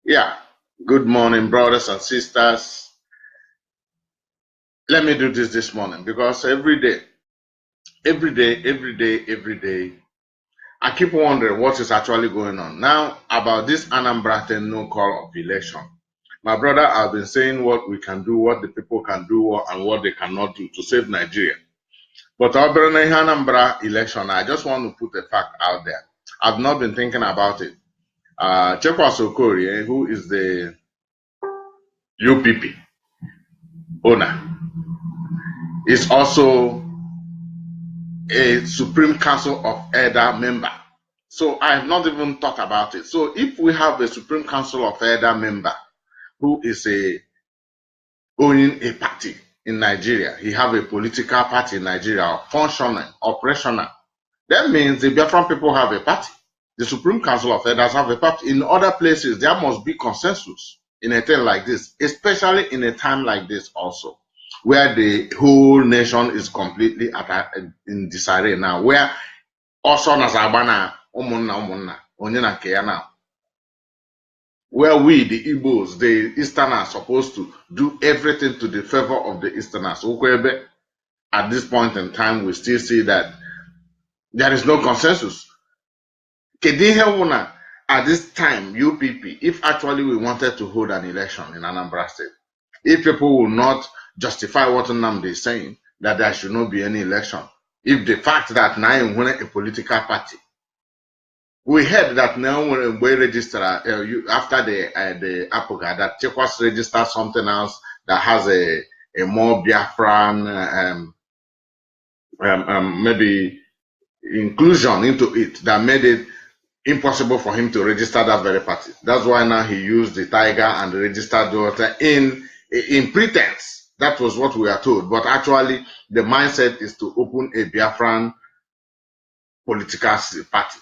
Yeah, good morning, brothers and sisters. Let me do this morning because every day, every day, I keep wondering what is actually going on. Now, about this Anambra thing, no call of election. My brother, I've been saying what we can do, what the people can do, and what they cannot do to save Nigeria. But Anambra election, I just want to put a fact out there. I've not been thinking about it. Chekwas Okorie, who is the UPP owner, is also a Supreme Council of Elder member. So I have not even thought about it. So if we have a Supreme Council of Elder member who is owning a party in Nigeria, he have a political party in Nigeria, functioning, operational, that means the Biafran people have a party. The Supreme Council of Elders have a party. In other places, there must be consensus in a thing like this, especially in a time like this also, where the whole nation is completely in disarray now, where also Nazabana, Onyena Kea now, where we, the Igbos, the Easterners, are supposed to do everything to the favor of the Easterners. At this point in time, we still see that there is no consensus. At this time, UPP, if actually we wanted to hold an election in Anambra State, if people will not justify what Nnamdi is saying, that there should not be any election, if the fact that now we're a political party, we heard that now when we register after the APOGA, that Chekwas registered something else that has a more Biafran maybe inclusion into it, that made it impossible for him to register that very party. That's why now he used the tiger and the registered daughter in pretense. That was what we are told. But actually, the mindset is to open a Biafran political party.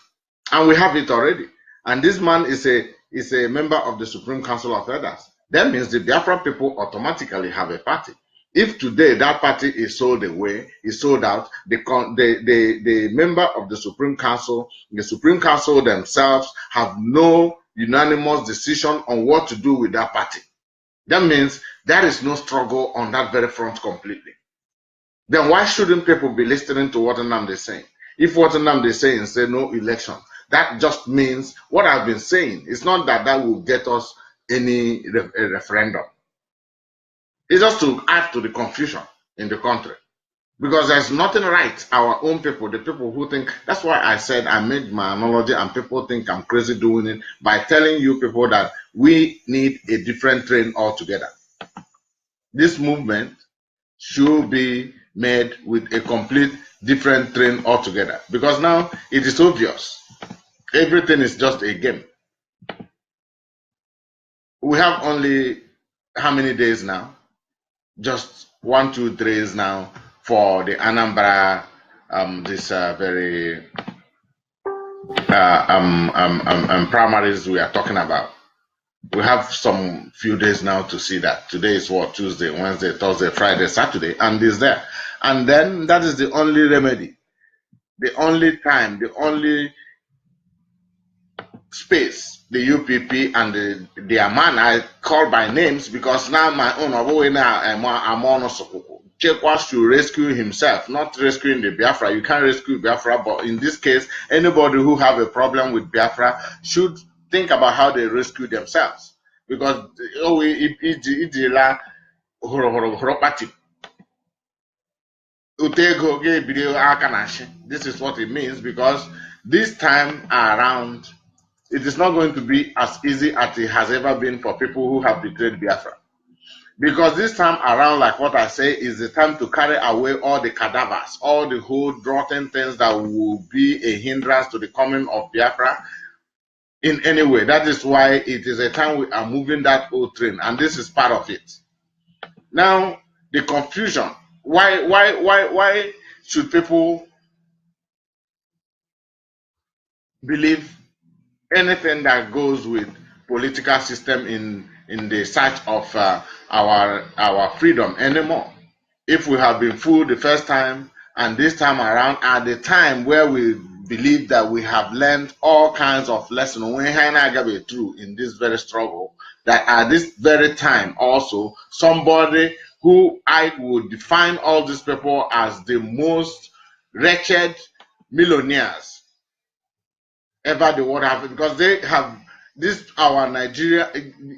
And we have it already. And this man is a member of the Supreme Council of Elders. That means the Biafran people automatically have a party. If today that party is sold away, is sold out, the member of the Supreme Council themselves have no unanimous decision on what to do with that party. That means there is no struggle on that very front completely. Then why shouldn't people be listening to what Nnamdi is saying? If what Nnamdi is saying say no election, that just means what I've been saying. It's not that will get us any referendum. It's just to add to the confusion in the country. Because there's nothing right. Our own people, the people who think, that's why I said I made my analogy and people think I'm crazy doing it by telling you people that we need a different train altogether. This movement should be made with a complete different train altogether. Because now it is obvious. Everything is just a game. We have only how many days now? Just 1, 2, 3 days now for the Anambra this very primaries we are talking about. We have some few days now to see that. Today is what? Tuesday, Wednesday, Thursday, Friday, Saturday, and it's there. And then that is the only remedy, the only time, the only space the UPP and their man I call by names because now my own I'm on Chekwas should rescue himself, not rescuing the Biafra. You can't rescue Biafra, but in this case, anybody who have a problem with Biafra should think about how they rescue themselves. Because this is what it means, because this time around it is not going to be as easy as it has ever been for people who have betrayed Biafra. Because this time around, like what I say, is the time to carry away all the cadavers, all the whole rotten things that will be a hindrance to the coming of Biafra in any way. That is why it is a time we are moving that old train, and this is part of it. Now, the confusion. Why should people believe anything that goes with political system in the search of our freedom anymore? If we have been fooled the first time and this time around, at the time where we believe that we have learned all kinds of lessons, we have not got true in this very struggle, that at this very time also, somebody who I would define all these people as the most wretched millionaires ever the world have, because they have this, our Nigeria,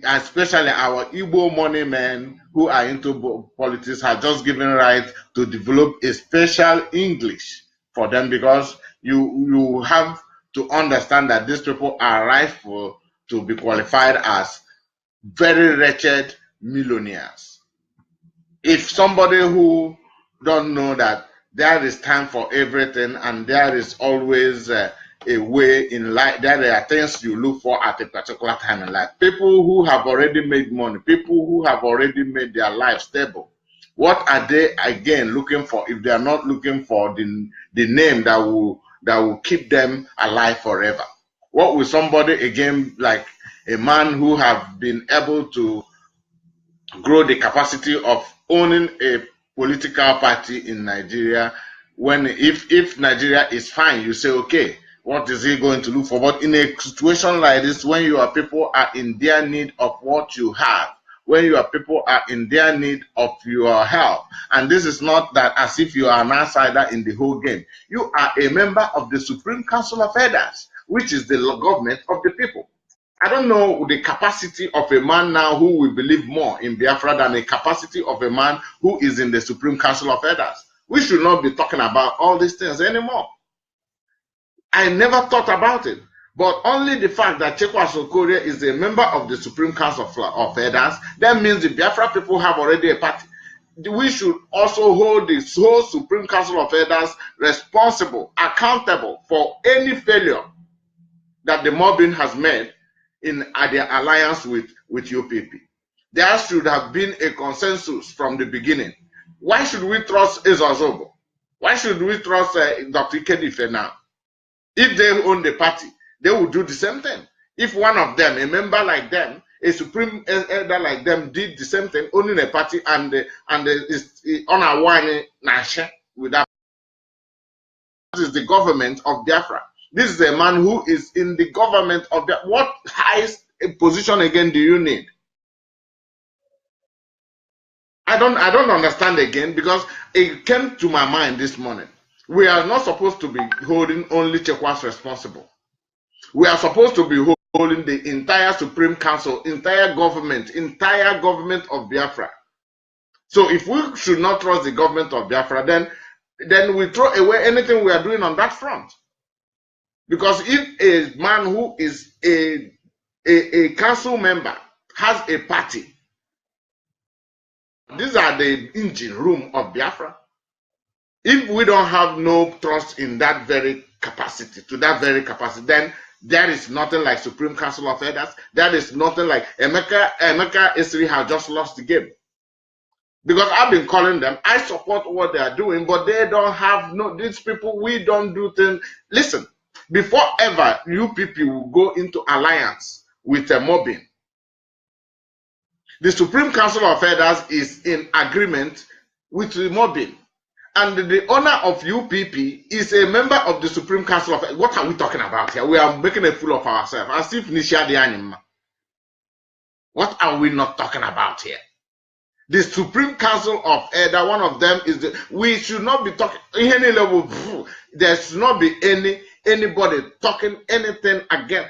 especially our Igbo money men who are into politics, have just given right to develop a special English for them, because you have to understand that these people are rightful to be qualified as very wretched millionaires. If somebody who don't know that there is time for everything and there is always a way in life, there are things you look for at a particular time in life. People who have already made money, people who have already made their life stable, what are they again looking for if they are not looking for the name that will keep them alive forever? What will somebody again, like a man who have been able to grow the capacity of owning a political party in Nigeria, when if Nigeria is fine, you say, okay, what is he going to look for? But in a situation like this, when your people are in their need of what you have, when your people are in their need of your help, and this is not that as if you are an outsider in the whole game, you are a member of the Supreme Council of Elders, which is the government of the people. I don't know the capacity of a man now who will believe more in Biafra than the capacity of a man who is in the Supreme Council of Elders. We should not be talking about all these things anymore. I never thought about it, but only the fact that Chekwaso Korea is a member of the Supreme Council of Elders, that means the Biafra people have already a party. We should also hold the whole Supreme Council of Elders responsible, accountable for any failure that the Mobbing has made in their alliance with UPP. There should have been a consensus from the beginning. Why should we trust Ezozobo? Why should we trust Dr. Kedife now? If they own the party, they will do the same thing. If one of them, a member like them, a supreme elder like them, did the same thing, owning a party and is on a one nation with that, is the government of Biafra. This is a man who is in the government of Biafra. What highest position again do you need? I don't understand again, because it came to my mind this morning. We are not supposed to be holding only Chekwas responsible. We are supposed to be holding the entire Supreme Council, entire government of Biafra. So if we should not trust the government of Biafra, then we throw away anything we are doing on that front. Because if a man who is a council member has a party, these are the engine room of Biafra. If we don't have no trust in that very capacity, then there is nothing like Supreme Council of Elders. There is nothing like Emeka Esri has just lost the game. Because I've been calling them, I support what they are doing, but they don't have these people, we don't do things. Listen, before ever UPP will go into alliance with a Mobbing, the Supreme Council of Elders is in agreement with the Mobbing. And the owner of UPP is a member of the Supreme Council of Elders. What are we talking about here? We are making a fool of ourselves, as if Nisha the animal. What are we not talking about here? The Supreme Council of Elders, one of them is we should not be talking any level. There should not be anybody talking anything again.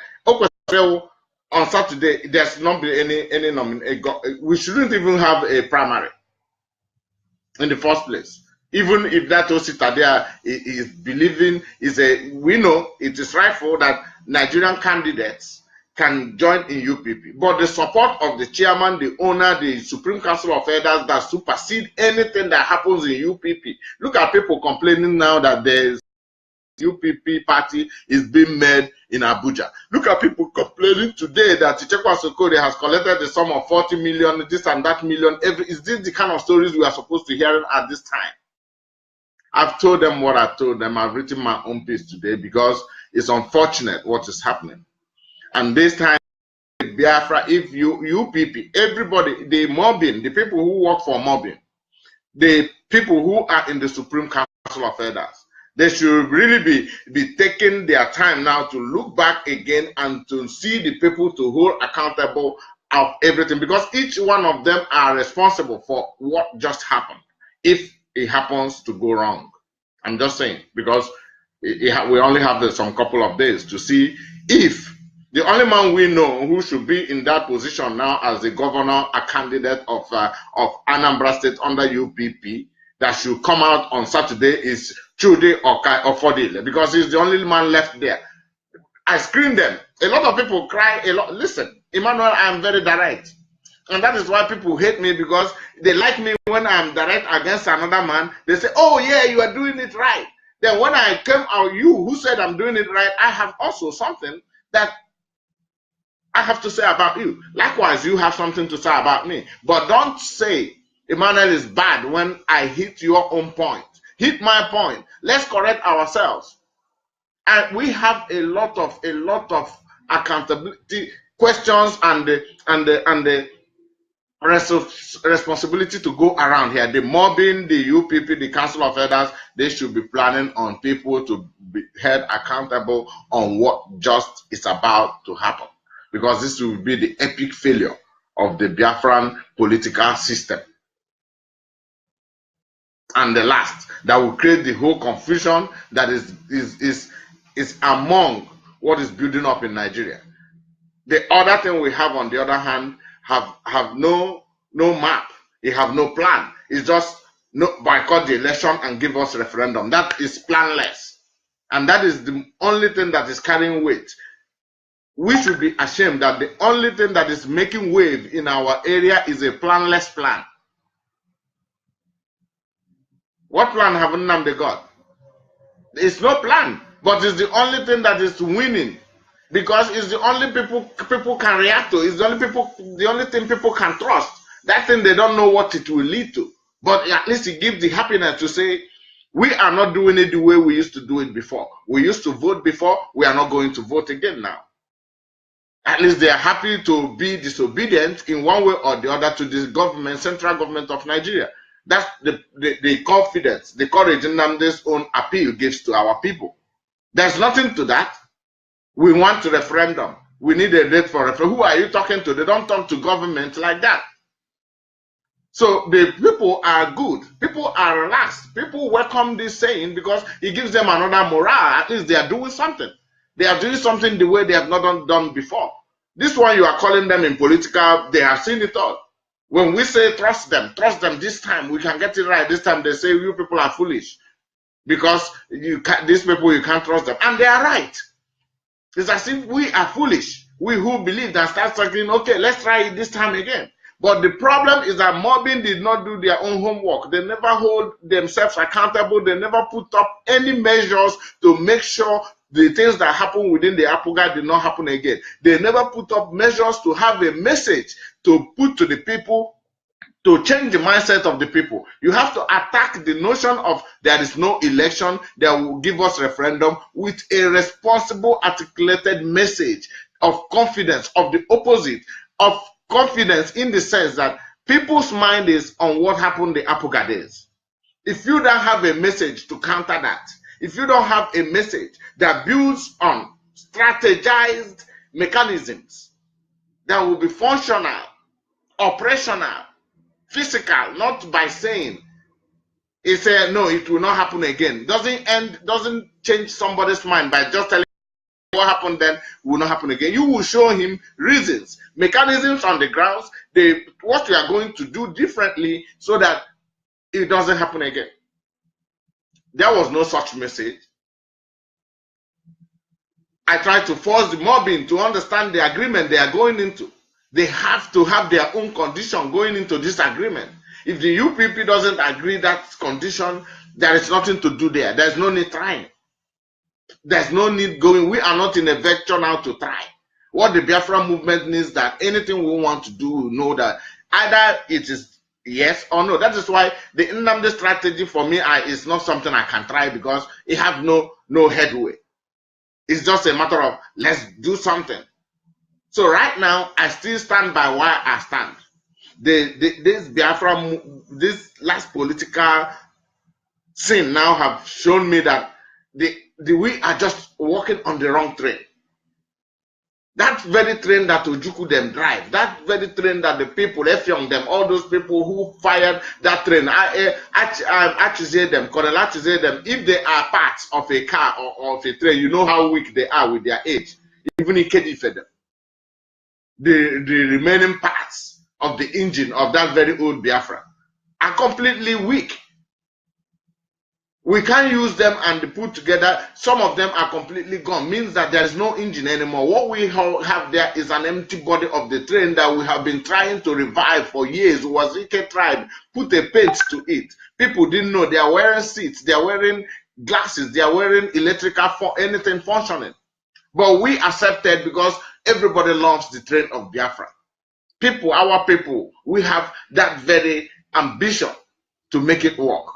On Saturday, there's not be any nomination. We shouldn't even have a primary in the first place. Even if that Osita there is believing we know it is rightful that Nigerian candidates can join in UPP, but the support of the chairman, the owner, the Supreme Council of Elders that supersede anything that happens in UPP. Look at people complaining now that there's UPP party is being made in Abuja. Look at people complaining today that Chekwaso Korea has collected the sum of 40 million, this and that million. Is this the kind of stories we are supposed to hear at this time? I've told them what I told them. I've written my own piece today because it's unfortunate what is happening. And this time, Biafra, if UPP, everybody, the Mobbing, the people who work for Mobbing, the people who are in the Supreme Council of Elders, they should really be taking their time now to look back again and to see the people to hold accountable of everything, because each one of them are responsible for what just happened if it happens to go wrong. I'm just saying, because we only have some couple of days to see if the only man we know who should be in that position now as the governor, a candidate of Anambra State under UPP, that should come out on Saturday is Chude Ofodile, because he's the only man left there. I screen them. A lot of people cry a lot. Listen, Emmanuel, I'm very direct. And that is why people hate me, because they like me when I'm direct against another man. They say, oh yeah, you are doing it right. Then when I came out, you who said I'm doing it right, I have also something that I have to say about you. Likewise, you have something to say about me. But don't say Emmanuel is bad when I hit your own point. Hit my point. Let's correct ourselves. And we have a lot of accountability questions and the responsibility to go around here. The mobbing, the UPP, the Council of Elders, they should be planning on people to be held accountable on what just is about to happen. Because this will be the epic failure of the Biafran political system. And the last, that will create the whole confusion that is among what is building up in Nigeria. The other thing we have, on the other hand, have no map. They have no plan. It's just boycott the election and give us referendum. That is planless. And that is the only thing that is carrying weight. We should be ashamed that the only thing that is making wave in our area is a planless plan. What plan have Nnamdi got? It's no plan, but it's the only thing that is winning, because it's the only people can react to. It's the only thing people can trust. That thing, they don't know what it will lead to, but at least it gives the happiness to say we are not doing it the way we used to do it before. We used to vote before. We are not going to vote again now. At least they are happy to be disobedient in one way or the other to this government, central government of Nigeria. That's the confidence, the courage Nnamdi's own appeal gives to our people. There's nothing to that. We want a referendum. We need a date for referendum. Who are you talking to? They don't talk to government like that. So the people are good. People are relaxed. People welcome this saying because it gives them another morale. At least they are doing something. They are doing something the way they have not done before. This one you are calling them in political, they have seen it all. When we say trust them this time, we can get it right. This time they say you people are foolish because these people, you can't trust them. And they are right. It's as if we are foolish. We who believe that start thinking, okay, let's try it this time again. But the problem is that mobbing did not do their own homework. They never hold themselves accountable. They never put up any measures to make sure the things that happen within the APOGA did not happen again. They never put up measures to have a message to put to the people to change the mindset of the people. You have to attack the notion of there is no election that will give us referendum with a responsible, articulated message of confidence, of the opposite, of confidence in the sense that people's mind is on what happened the APOGA days. If you don't have a message to counter that, if you don't have a message that builds on strategized mechanisms that will be functional, operational, physical, not by saying it's no, it will not happen again. Doesn't change somebody's mind by just telling him what happened then will not happen again. You will show him reasons, mechanisms on the grounds, what you are going to do differently so that it doesn't happen again. There was no such message. I tried to force the mobbing to understand the agreement they are going into. They have to have their own condition going into this agreement. If the UPP doesn't agree that condition, there is nothing to do there. There's no need trying. There's no need going. We are not in a vector now to try. What the Biafra movement needs, that anything we want to do, we know that either it is yes or no. That is why the Nnamdi strategy for me is not something I can try because it has no headway. It's just a matter of let's do something. So right now, I still stand by why I stand. This Biafra, this last political scene now have shown me that we are just walking on the wrong train. That very train that Ojukwu them drive, that very train that the people, Effiong them, all those people who fired that train, accuse them, Colonel accuse them, if they are parts of a car or of a train, you know how weak they are with their age. Even if them. The remaining parts of the engine of that very old Biafra are completely weak. We can't use them and put together. Some of them are completely gone. Means that there is no engine anymore. What we have there is an empty body of the train that we have been trying to revive for years. Wazirike tried, put a paint to it. People didn't know. They are wearing seats. They are wearing glasses. They are wearing electrical for anything functioning. But we accepted because everybody loves the train of Biafra. People, our people, we have that very ambition to make it work.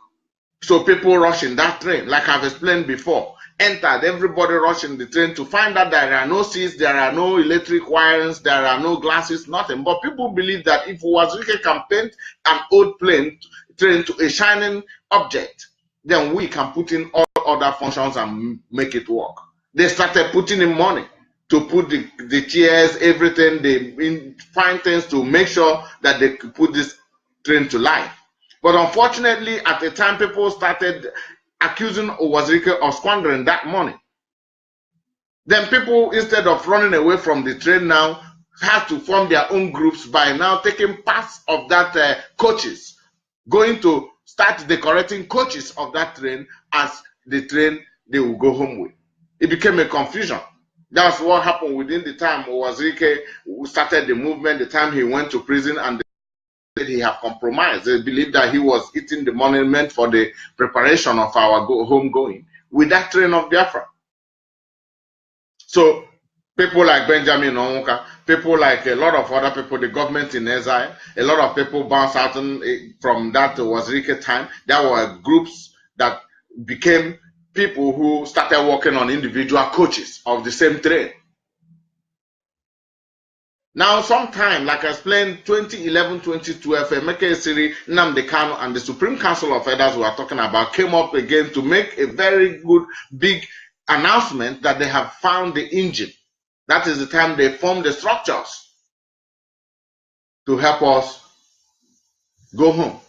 So people rush in that train, like I've explained before, entered, everybody rushing the train to find out there are no seats, there are no electric wires, there are no glasses, nothing. But people believe that if Wazirike can paint an old train to a shining object, then we can put in all other functions and make it work. They started putting in money to put the chairs, everything, they find things to make sure that they could put this train to life. But unfortunately, at the time, people started accusing Wazirike of squandering that money. Then people, instead of running away from the train now, have to form their own groups by now taking parts of that coaches, going to start decorating coaches of that train as the train they will go home with. It became a confusion. That's what happened within the time Wazirike started the movement, the time he went to prison and he have compromised. They believed that he was eating the money meant for the preparation of our home going with that train of Biafra. So people like Benjamin Onwuka, people like a lot of other people, the government in exile, a lot of people bounced out from that Wazirike time. There were groups that became people who started working on individual coaches of the same train. Now, sometime, like I explained, 2011, 2012, Emeka Esiri, Nnamdi Kanu, and the Supreme Council of Elders we are talking about came up again to make a very good, big announcement that they have found the engine. That is the time they formed the structures to help us go home.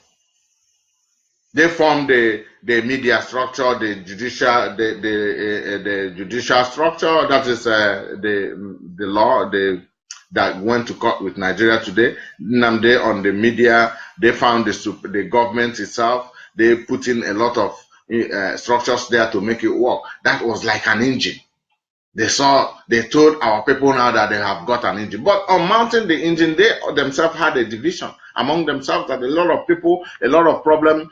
They formed the media structure, the judicial, the judicial structure. That is the law, that went to court with Nigeria today. Nnamdi on the media, they found the government itself. They put in a lot of structures there to make it work. That was like an engine. They told our people now that they have got an engine. But on mounting the engine, they themselves had a division among themselves that a lot of people, a lot of problems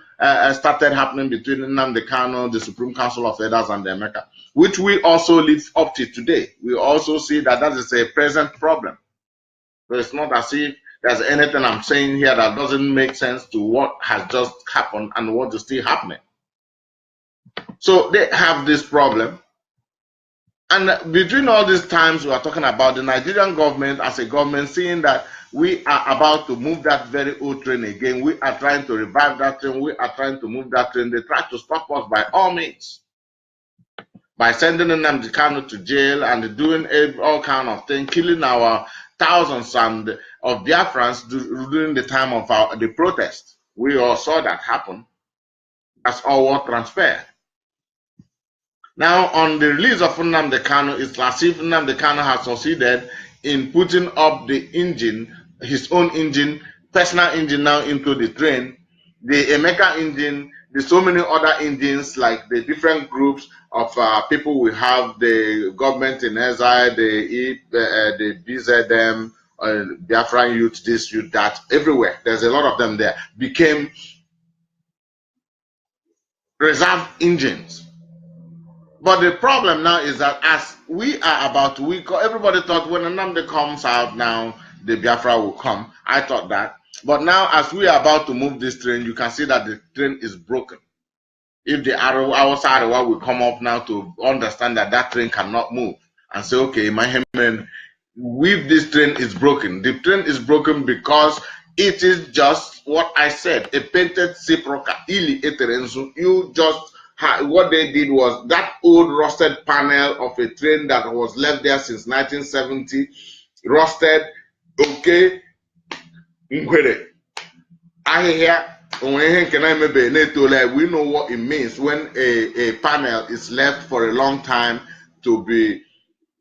started happening between Nnamdi Kanu, the Supreme Council of Elders, and the Emeka, which we also live up to today. We also see that is a present problem. So it's not as if there's anything I'm saying here that doesn't make sense to what has just happened and what is still happening. So they have this problem. And between all these times we are talking about, the Nigerian government as a government seeing that we are about to move that very old train again, we are trying to revive that train, we are trying to move that train, they try to stop us by all means. By sending Nnamdi Kanu to jail and doing all kind of things, killing our thousands of Biafrans during the time of the protest. We all saw that happen. That's all what transpired. Now, on the release of Nnamdi Kanu, it's as if Nnamdi Kanu has succeeded in putting up the engine, his own engine, personal engine now into the train. The Emeka engine, there's so many other engines, like the different groups of people we have, the government in exile, the BZM, Biafran youth, this, youth, that, everywhere. There's a lot of them there. Became reserve engines. But the problem now is that as we are about to, everybody thought when Nnamdi comes out now, the Biafra will come. I thought that. But now, as we are about to move this train, you can see that the train is broken. If the our side will come up now to understand that that train cannot move and say, okay, my man, if this train is broken, the train is broken because it is just what I said, a painted ciproca, ili eterenzu. You just what they did was that old rusted panel of a train that was left there since 1970, rusted, okay, ngwere, ahihia, we know what it means when a panel is left for a long time to be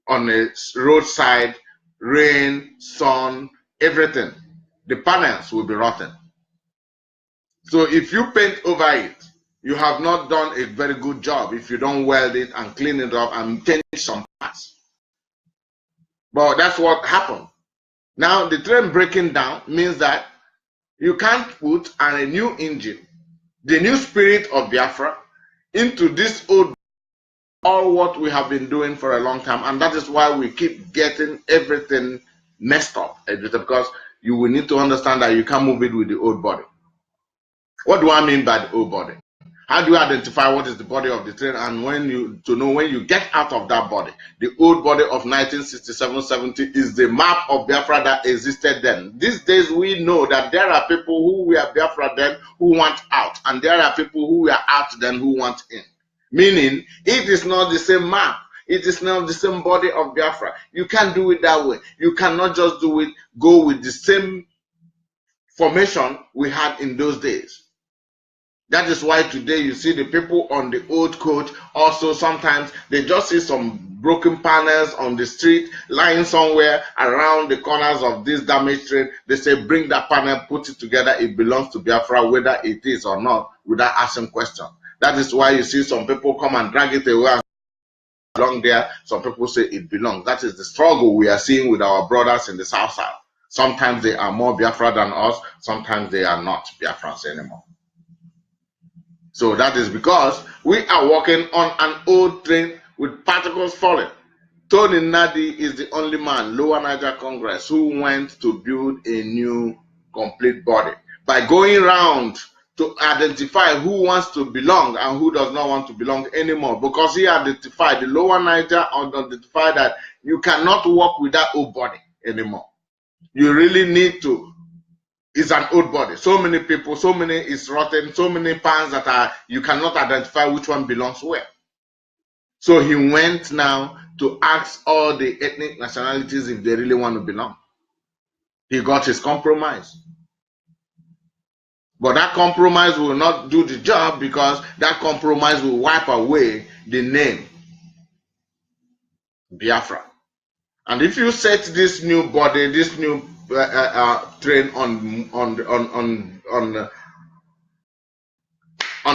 on a roadside, rain, sun, everything. The panels will be rotten. So if you paint over it, you have not done a very good job if you don't weld it and clean it up and change some parts. But that's what happened. Now the train breaking down means that you can't put a new engine, the new spirit of Biafra, into this old, all what we have been doing for a long time. And that is why we keep getting everything messed up. Because you will need to understand that you can't move it with the old body. What do I mean by the old body? How do you identify what is the body of the train and when you get out of that body? The old body of 1967-70 is the map of Biafra that existed then. These days we know that there are people who were Biafra then who want out, and there are people who were out then who want in. Meaning, it is not the same map. It is not the same body of Biafra. You can't do it that way. You cannot just go with the same formation we had in those days. That is why today you see the people on the old coach. Also, sometimes they just see some broken panels on the street lying somewhere around the corners of this damaged train. They say, bring that panel, put it together. It belongs to Biafra, whether it is or not, without asking questions. That is why you see some people come and drag it away and belong there. Some people say it belongs. That is the struggle we are seeing with our brothers in the South South. Sometimes they are more Biafra than us. Sometimes they are not Biafrans anymore. So that is because we are walking on an old train with particles falling. Tony Nadi is the only man, Lower Niger Congress, who went to build a new complete body by going around to identify who wants to belong and who does not want to belong anymore, because he identified, the Lower Niger identified that you cannot walk with that old body anymore. You really need to. It's an old body. So many people, so many is rotten, so many pans that you cannot identify which one belongs where. So he went now to ask all the ethnic nationalities if they really want to belong. He got his compromise. But that compromise will not do the job, because that compromise will wipe away the name Biafra. And if you set this new body, this new train on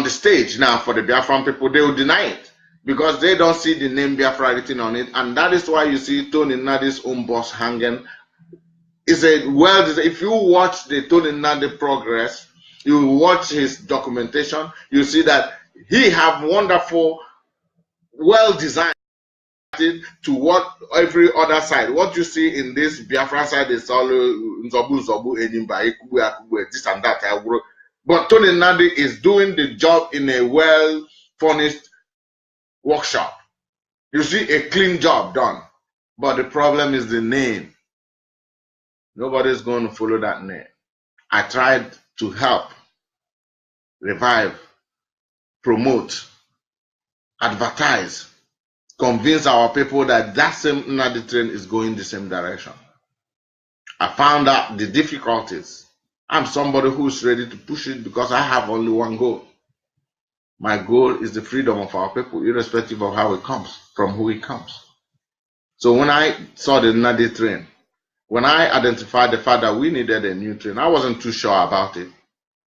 the stage now for the Biafran people, they will deny it because they don't see the name Biafra written on it. And that is why you see Tony Nadi's own boss hanging. It's if you watch the Tony Nadi progress, you watch his documentation, you see that he have wonderful, well-designed to what every other side. What you see in this Biafran side is all Nzobu, Enimba, this and that. But Tony Nadi is doing the job in a well-furnished workshop. You see a clean job done. But the problem is the name. Nobody is going to follow that name. I tried to help, revive, promote, advertise, convince our people that that same Nadi train is going the same direction. I found out the difficulties. I'm somebody who's ready to push it because I have only one goal. My goal is the freedom of our people, irrespective of how it comes, from who it comes. So when I saw the Nadi train, when I identified the fact that we needed a new train, I wasn't too sure about it,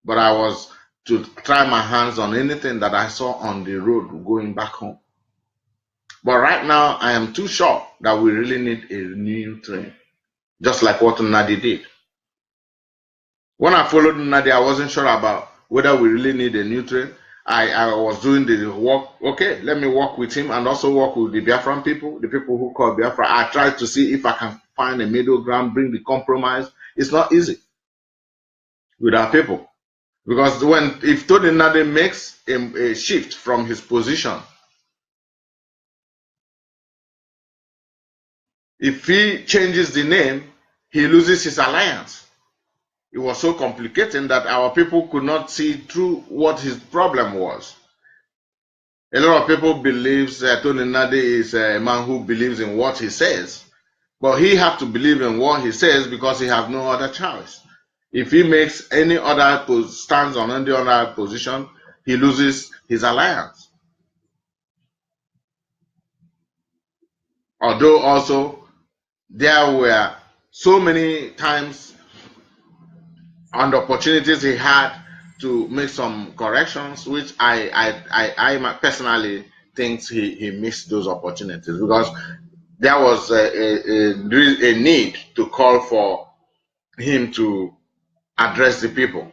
but I was to try my hands on anything that I saw on the road going back home. But right now, I am too sure that we really need a new train, just like what Nadi did. When I followed Nadi, I wasn't sure about whether we really need a new train. I was doing the work. Okay, let me work with him and also work with the Biafran people, the people who call Biafra. I tried to see if I can find a middle ground, bring the compromise. It's not easy with our people. Because if Tony Nadi makes a shift from his position, if he changes the name, he loses his alliance. It was so complicated that our people could not see through what his problem was. A lot of people believes Tony Nade is a man who believes in what he says, but he have to believe in what he says because he have no other choice. If he makes any other stands on any other position, he loses his alliance. Although also there were so many times and opportunities he had to make some corrections, which I personally think he missed those opportunities because there was a need to call for him to address the people.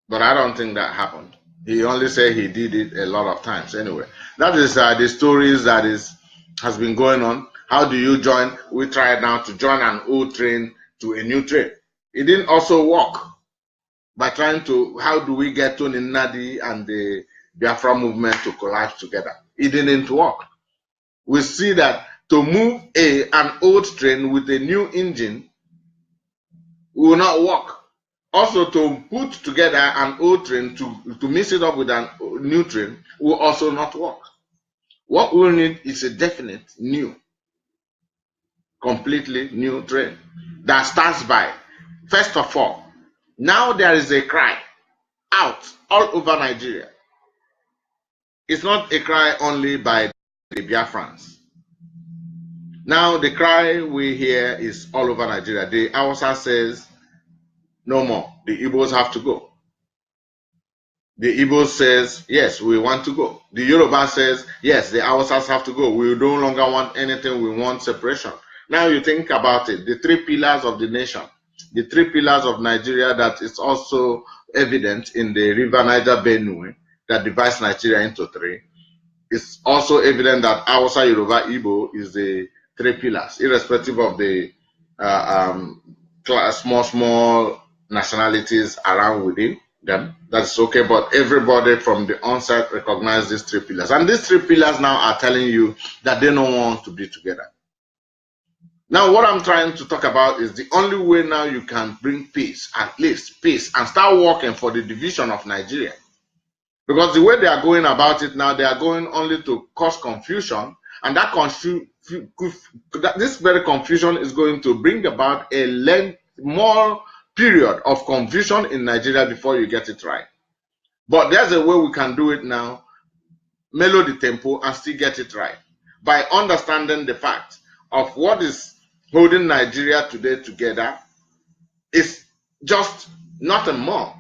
But I don't think that happened. He only said he did it a lot of times. Anyway, that is the stories that has been going on. How do you join? We tried now to join an old train to a new train. It didn't also work by trying to, how do we get Tony Nadi and the Biafra movement to collapse together? It didn't work. We see that to move an old train with a new engine will not work. Also, to put together an old train to mix it up with a new train will also not work. What we need is a definite new, completely new train that starts by, first of all, now there is a cry out all over Nigeria. It's not a cry only by the Biafrans. Now the cry we hear is all over Nigeria. The Hausa says, no more. The Igbos have to go. The Igbo says, yes, we want to go. The Yoruba says, yes, the Hausas have to go. We no longer want anything. We want separation. Now you think about it. The three pillars of the nation, the three pillars of Nigeria that is also evident in the River Niger Benue that divides Nigeria into three. It's also evident that Hausa, Yoruba, Igbo is the three pillars, irrespective of the small nationalities around within them. That's okay, but everybody from the onset recognize these three pillars. And these three pillars now are telling you that they don't want to be together. Now, what I'm trying to talk about is the only way now you can bring peace, at least peace, and start working for the division of Nigeria. Because the way they are going about it now, they are going only to cause confusion, and that this very confusion is going to bring about a more period of confusion in Nigeria before you get it right. But there's a way we can do it now, mellow the tempo and still get it right, by understanding the fact of what is holding Nigeria today together is just nothing more.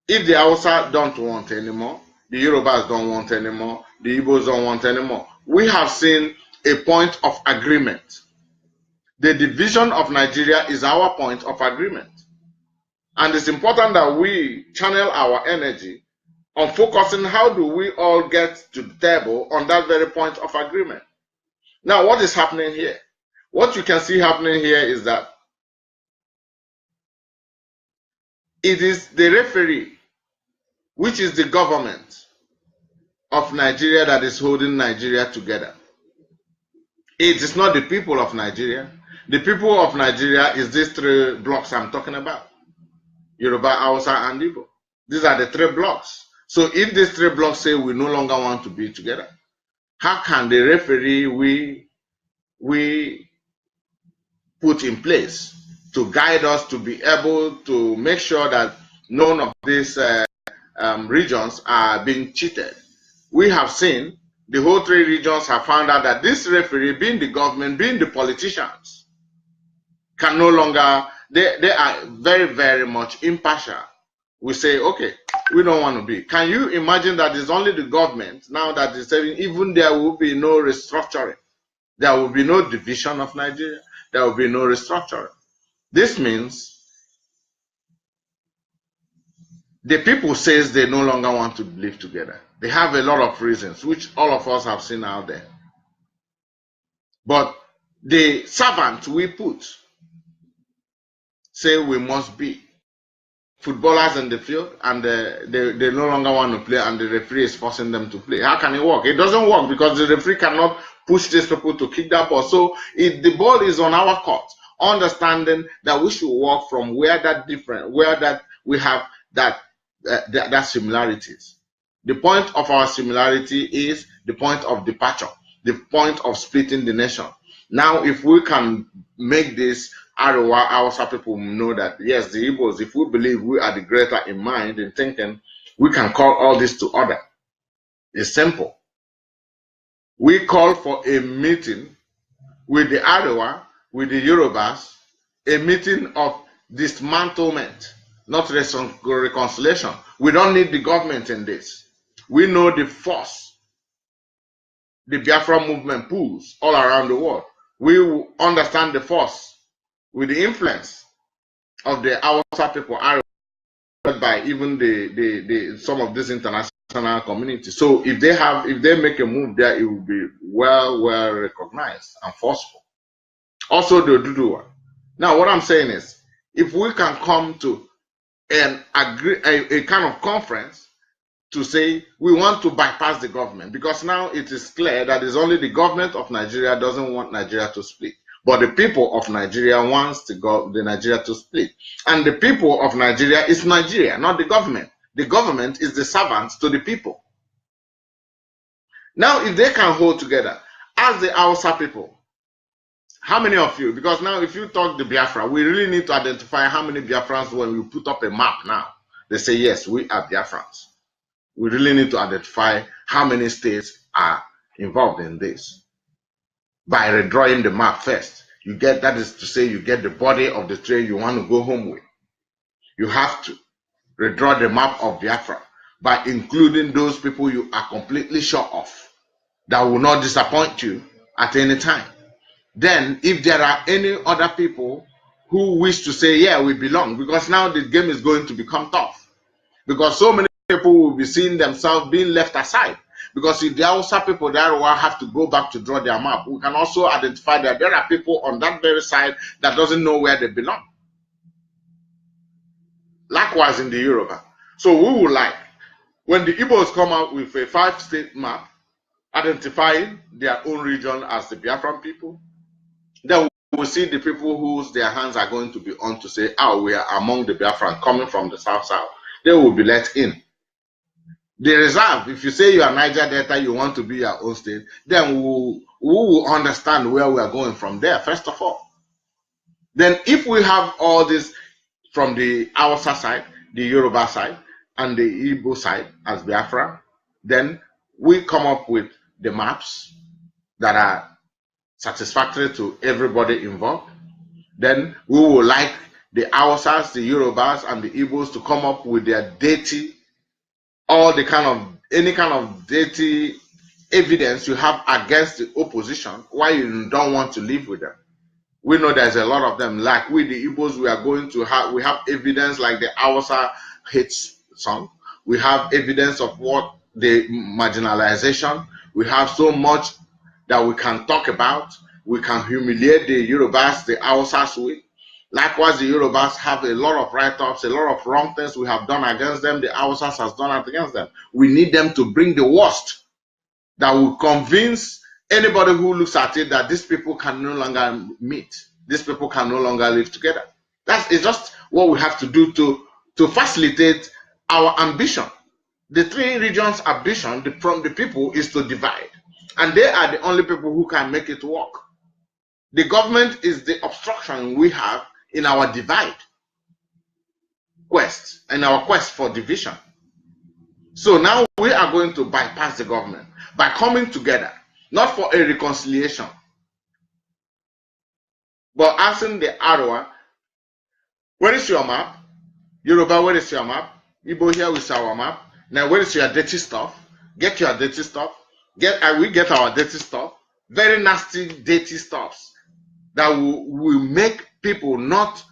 If the Hausa don't want anymore, the Yorubas don't want anymore, the Igbos don't want anymore, we have seen a point of agreement. The division of Nigeria is our point of agreement. And it's important that we channel our energy on focusing how do we all get to the table on that very point of agreement. Now, what is happening here? What you can see happening here is that it is the referee, which is the government of Nigeria, that is holding Nigeria together. It is not the people of Nigeria. The people of Nigeria is these three blocks I'm talking about. Yoruba, Hausa, and Igbo. These are the three blocks. So if these three blocks say we no longer want to be together, how can the referee we put in place to guide us to be able to make sure that none of these regions are being cheated? We have seen the whole three regions have found out that this referee, being the government, being the politicians, can no longer, they are very, very much impartial. We say, okay, we don't want to be. Can you imagine that it's only the government now that is saying even there will be no restructuring? There will be no division of Nigeria. There will be no restructuring. This means the people says they no longer want to live together. They have a lot of reasons, which all of us have seen out there. But the servant we put say we must be footballers in the field, and they no longer want to play, and the referee is forcing them to play. How can it work? It doesn't work because the referee cannot push these people to kick that ball. So the ball is on our court, understanding that we should work from where that we have that similarities. The point of our similarity is the point of departure, the point of splitting the nation. Now, if we can make this Arewa Hausa people know that, yes, the Igbos, if we believe we are the greater in mind and thinking, we can call all this to order. It's simple. We call for a meeting with the Arewa, with the Yorubas, a meeting of dismantlement, not reconciliation. We don't need the government in this. We know the force the Biafran movement pulls all around the world. We understand the force with the influence of the Hausa people by even some of this international community. So if they make a move there, it will be well recognized and forceful. Also the Oduduwa. Now what I'm saying is, if we can come to a kind of conference to say we want to bypass the government, because now it is clear that it's only the government of Nigeria doesn't want Nigeria to split, but the people of Nigeria wants the Nigeria to split. And the people of Nigeria is Nigeria, not the government. The government is the servant to the people. Now, if they can hold together, as the Hausa people, how many of you, because now if you talk the Biafra, we really need to identify how many Biafrans. When we put up a map now, they say, yes, we are Biafrans. We really need to identify how many states are involved in this. By redrawing the map first, you get, that is to say, you get the body of the train you want to go home with. You have to redraw the map of Biafra by including those people you are completely sure of that will not disappoint you at any time. Then, if there are any other people who wish to say, yeah, we belong, because now the game is going to become tough. Because so many people will be seeing themselves being left aside. Because if the Hausa people there will have to go back to draw their map, we can also identify that there are people on that very side that doesn't know where they belong. Likewise in the Yoruba. So we would like, when the Igbos come out with a 5-state map, identifying their own region as the Biafran people, then we will see the people whose their hands are going to be on to say, oh, we are among the Biafran coming from the south. They will be let in. The reserve, if you say you are Niger Delta, you want to be your own state, then we will understand where we are going from there, first of all. Then if we have all this from the Hausa side, the Yoruba side, and the Igbo side as Biafra, then we come up with the maps that are satisfactory to everybody involved. Then we will like the Hausas, the Yorubas, and the Igbos to come up with their deity, any kind of deity evidence you have against the opposition, why you don't want to live with them. We know there's a lot of them. Like we, the Igbos, we have evidence like the Hausa hate song. We have evidence of what the marginalization. We have so much that we can talk about. We can humiliate the Yorubas, the Hausas with. Likewise, the Yorubas have a lot of write-ups, a lot of wrong things we have done against them. The Hausas has done against them. We need them to bring the worst that will convince anybody who looks at it that these people can no longer meet. These people can no longer live together. It's just what we have to do to facilitate our ambition. The three regions' ambition from the people is to divide. And they are the only people who can make it work. The government is the obstruction we have in our divide quest, in our quest for division. So now we are going to bypass the government by coming together, not for a reconciliation, but asking the Arewa, where is your map? Yoruba, where is your map? Igbo, here is our map. Now, where is your dirty stuff? Get your dirty stuff. We get our dirty stuff. Very nasty, dirty stuffs that will make people not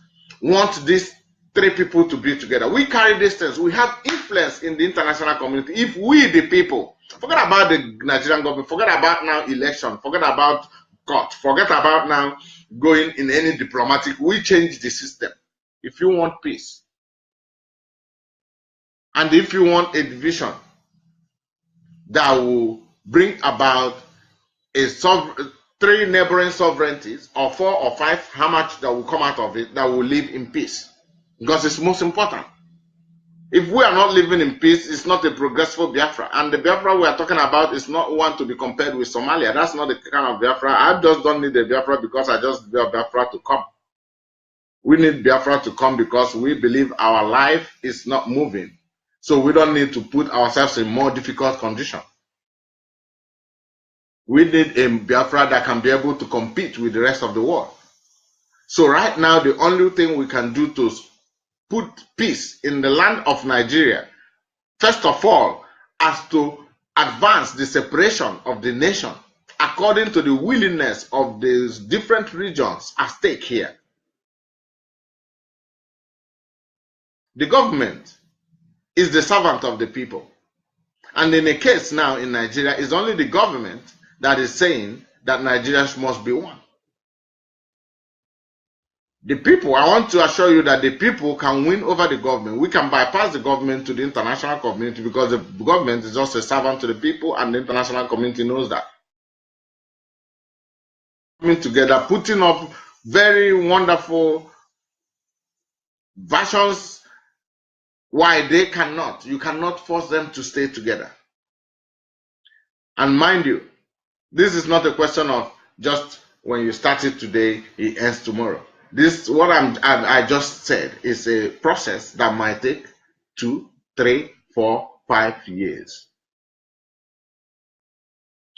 want these three people to be together. We carry these things. We have influence in the international community. If we, the people, forget about the Nigerian government, forget about now election, forget about court, forget about now going in any diplomatic, we change the system. If you want peace, and if you want a division that will bring about three neighboring sovereignties, or 4 or 5, how much that will come out of it, that will live in peace. Because it's most important. If we are not living in peace, it's not a progressive Biafra. And the Biafra we are talking about is not one to be compared with Somalia. That's not the kind of Biafra. I just don't need a Biafra because I just want Biafra to come. We need Biafra to come because we believe our life is not moving. So we don't need to put ourselves in more difficult condition. We need a Biafra that can be able to compete with the rest of the world. So right now, the only thing we can do to put peace in the land of Nigeria, first of all, as to advance the separation of the nation according to the willingness of these different regions at stake here. The government is the servant of the people. And in a case now in Nigeria, it's only the government that is saying that Nigeria must be one. The people, I want to assure you that the people can win over the government. We can bypass the government to the international community because the government is just a servant to the people and the international community knows that. Coming together, putting up very wonderful versions why they cannot. You cannot force them to stay together. And mind you, this is not a question of just when you start it today, it ends tomorrow. This, what I just said, is a process that might take 2, 3, 4, 5 years.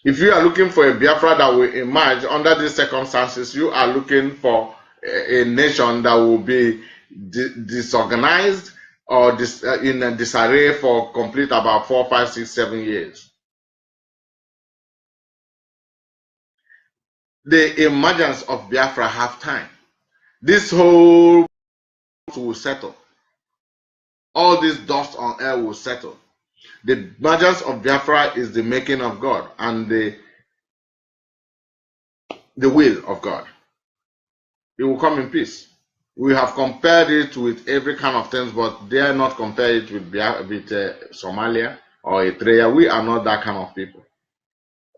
If you are looking for a Biafra that will emerge under these circumstances, you are looking for a nation that will be disorganized or in a disarray for complete about 4, 5, 6, 7 years. The emergence of Biafra have time. This whole will settle. All this dust on air will settle. The emergence of Biafra is the making of God and the will of God. It will come in peace. We have compared it with every kind of things, but they are not compared it with Somalia or Eritrea. We are not that kind of people.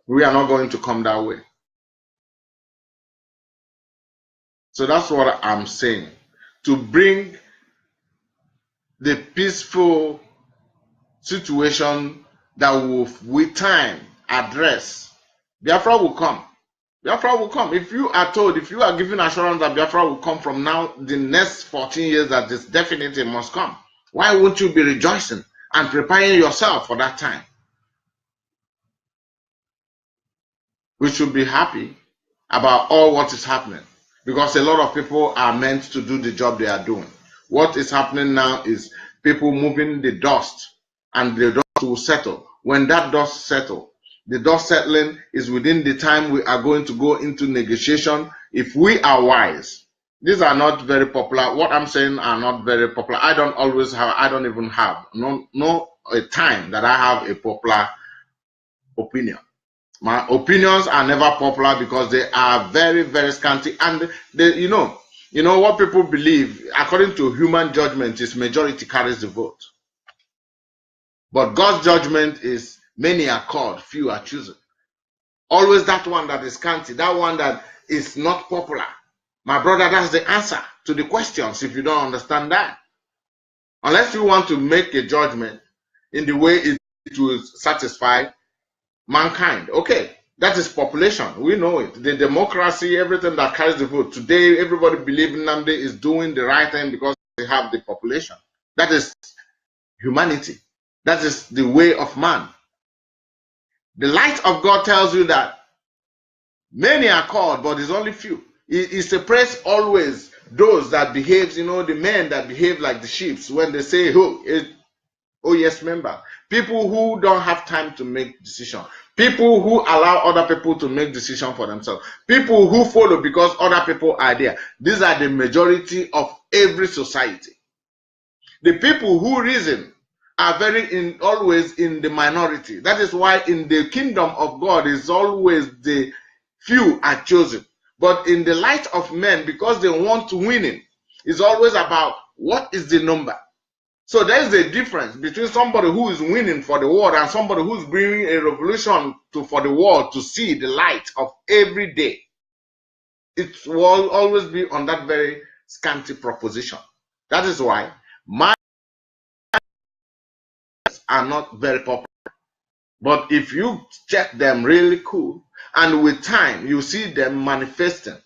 We are not going to come that way. So that's what I'm saying. To bring the peaceful situation that will, with time, address, Biafra will come. Biafra will come. If you are told, if you are given assurance that Biafra will come from now, the next 14 years, that this definitely must come, why won't you be rejoicing and preparing yourself for that time? We should be happy about all what is happening because a lot of people are meant to do the job they are doing. What is happening now is people moving the dust, and the dust will settle. When that dust settles, the dust settling is within the time we are going to go into negotiation. If we are wise, these are not very popular. What I'm saying are not very popular. I don't even have a time that I have a popular opinion. My opinions are never popular because they are very, very scanty. And they, you know what people believe, according to human judgment, is majority carries the vote. But God's judgment is many are called, few are chosen. Always that one that is scanty, that one that is not popular. My brother, that's the answer to the questions if you don't understand that. Unless you want to make a judgment in the way it will satisfy mankind. Okay, that is population. We know it. The democracy, everything that carries the vote. Today, everybody believes Nnamdi is doing the right thing because they have the population. That is humanity. That is the way of man. The light of God tells you that many are called, but it's only few. It separates always those that behave, the men that behave like the sheep when they say, oh yes, member. People who don't have time to make decisions. People who allow other people to make decisions for themselves. People who follow because other people are there. These are the majority of every society. The people who reason are always in the minority. That is why in the kingdom of God is always the few are chosen. But in the light of men, because they want to win, it's always about what is the number. So there is a difference between somebody who is winning for the world and somebody who is bringing a revolution for the world to see the light of every day. It will always be on that very scanty proposition. That is why my are not very popular. But if you check them really cool, and with time, you see them manifesting.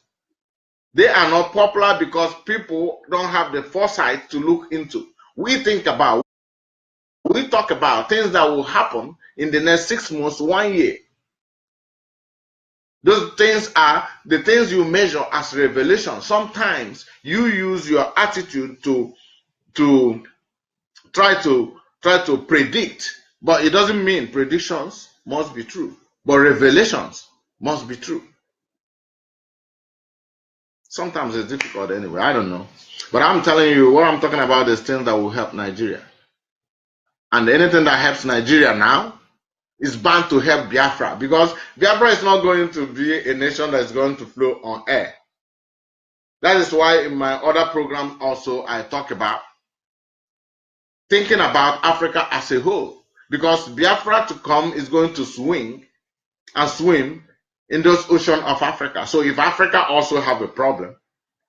They are not popular because people don't have the foresight to look into. We talk about things that will happen in the next 6 months, 1 year. Those things are the things you measure as revelation. Sometimes you use your attitude to try to predict, but it doesn't mean predictions must be true, but revelations must be true. Sometimes it's difficult anyway. I don't know, but I'm telling you, what I'm talking about is things that will help Nigeria, and anything that helps Nigeria now is bound to help Biafra, because Biafra is not going to be a nation that is going to flow on air. That is why in my other programs also I talk about thinking about Africa as a whole, because Biafra to come is going to swing and swim in those oceans of Africa. So if Africa also have a problem,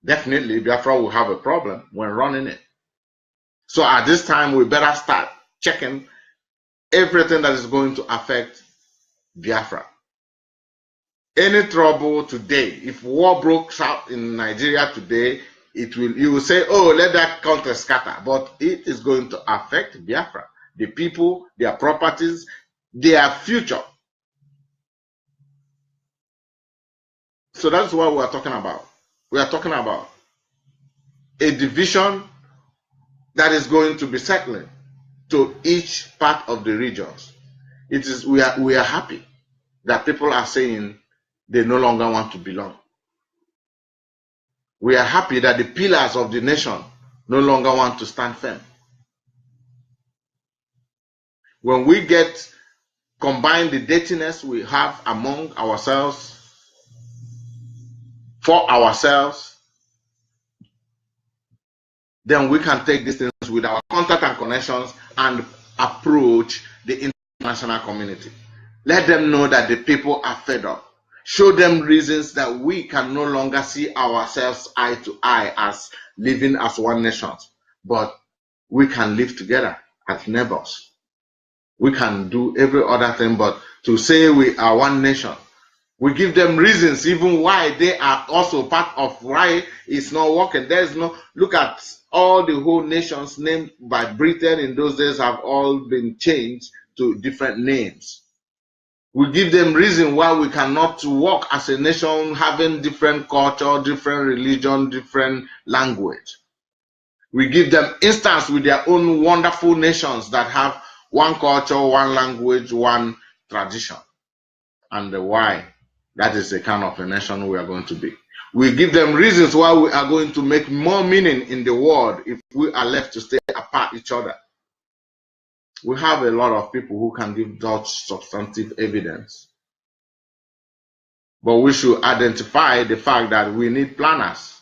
definitely Biafra will have a problem when running it. So at this time, we better start checking everything that is going to affect Biafra. Any trouble today, if war broke out in Nigeria today, you will say, oh, let that country scatter. But it is going to affect Biafra, the people, their properties, their future. So that's what we are talking about. We are talking about a division that is going to be settling to each part of the regions. We are happy that people are saying they no longer want to belong. We are happy that the pillars of the nation no longer want to stand firm. When we combine the dirtiness we have among ourselves, for ourselves, then we can take these things with our contact and connections and approach the international community. Let them know that the people are fed up. Show them reasons that we can no longer see ourselves eye to eye as living as one nation, but we can live together as neighbors. We can do every other thing, but to say we are one nation, we give them reasons even why they are also part of why it's not working. Look at all the whole nations named by Britain in those days have all been changed to different names. We give them reason why we cannot work as a nation having different culture, different religion, different language. We give them instance with their own wonderful nations that have one culture, one language, one tradition, and the why that is the kind of a nation we are going to be. We give them reasons why we are going to make more meaning in the world if we are left to stay apart each other. We have a lot of people who can give such substantive evidence. But we should identify the fact that we need planners.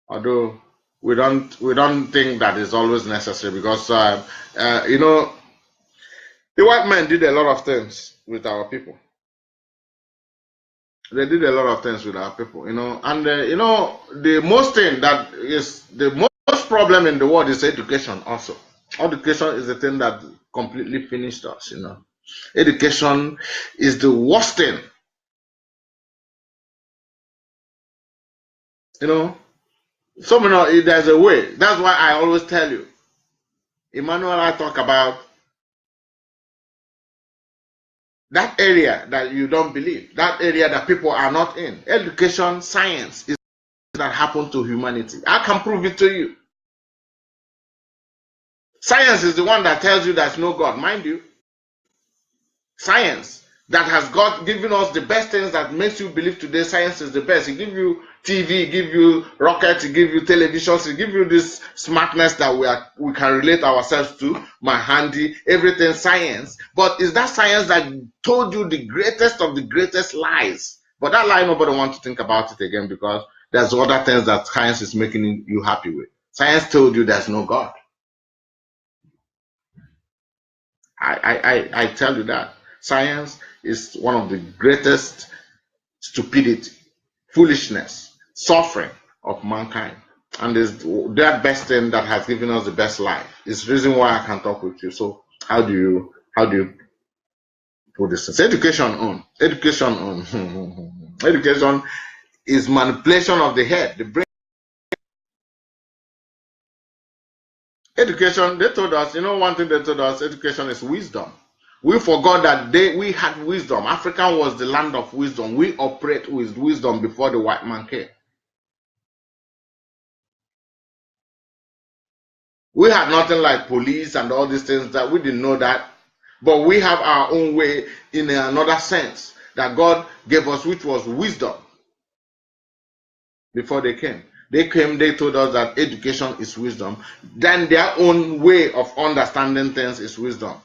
Although we don't think that is always necessary, because the white men did a lot of things with our people. They did a lot of things with our people, and the most thing that is the most problem in the world is education. Also, education is the thing that completely finished us. Education is the worst thing. So there's a way. That's why I always tell you, Emmanuel, I talk about that area that you don't believe, that area that people are not in. Education, science is that happened to humanity. I can prove it to you. Science is the one that tells you there's no God, mind you. Science that has given us the best things that makes you believe today. Science is the best. It gives you TV, it gives you rockets, it gives you televisions, it gives you this smartness that we can relate ourselves to, my handy, everything science. But is that science that told you the greatest of the greatest lies? But that lie, nobody wants to think about it again, because there's other things that science is making you happy with. Science told you there's no God. I tell you that. Science is one of the greatest stupidity, foolishness, suffering of mankind. and it's that best thing that has given us the best life. It's the reason why I can talk with you. So how do you put this? Education on. Education is manipulation of the head, the brain. Education, they told us, one thing they told us, education is wisdom. We forgot that we had wisdom. Africa was the land of wisdom. We operate with wisdom before the white man came. We had nothing like police and all these things that we didn't know that. But we have our own way in another sense that God gave us, which was wisdom before they came. They told us that education is wisdom. Then their own way of understanding things is wisdom.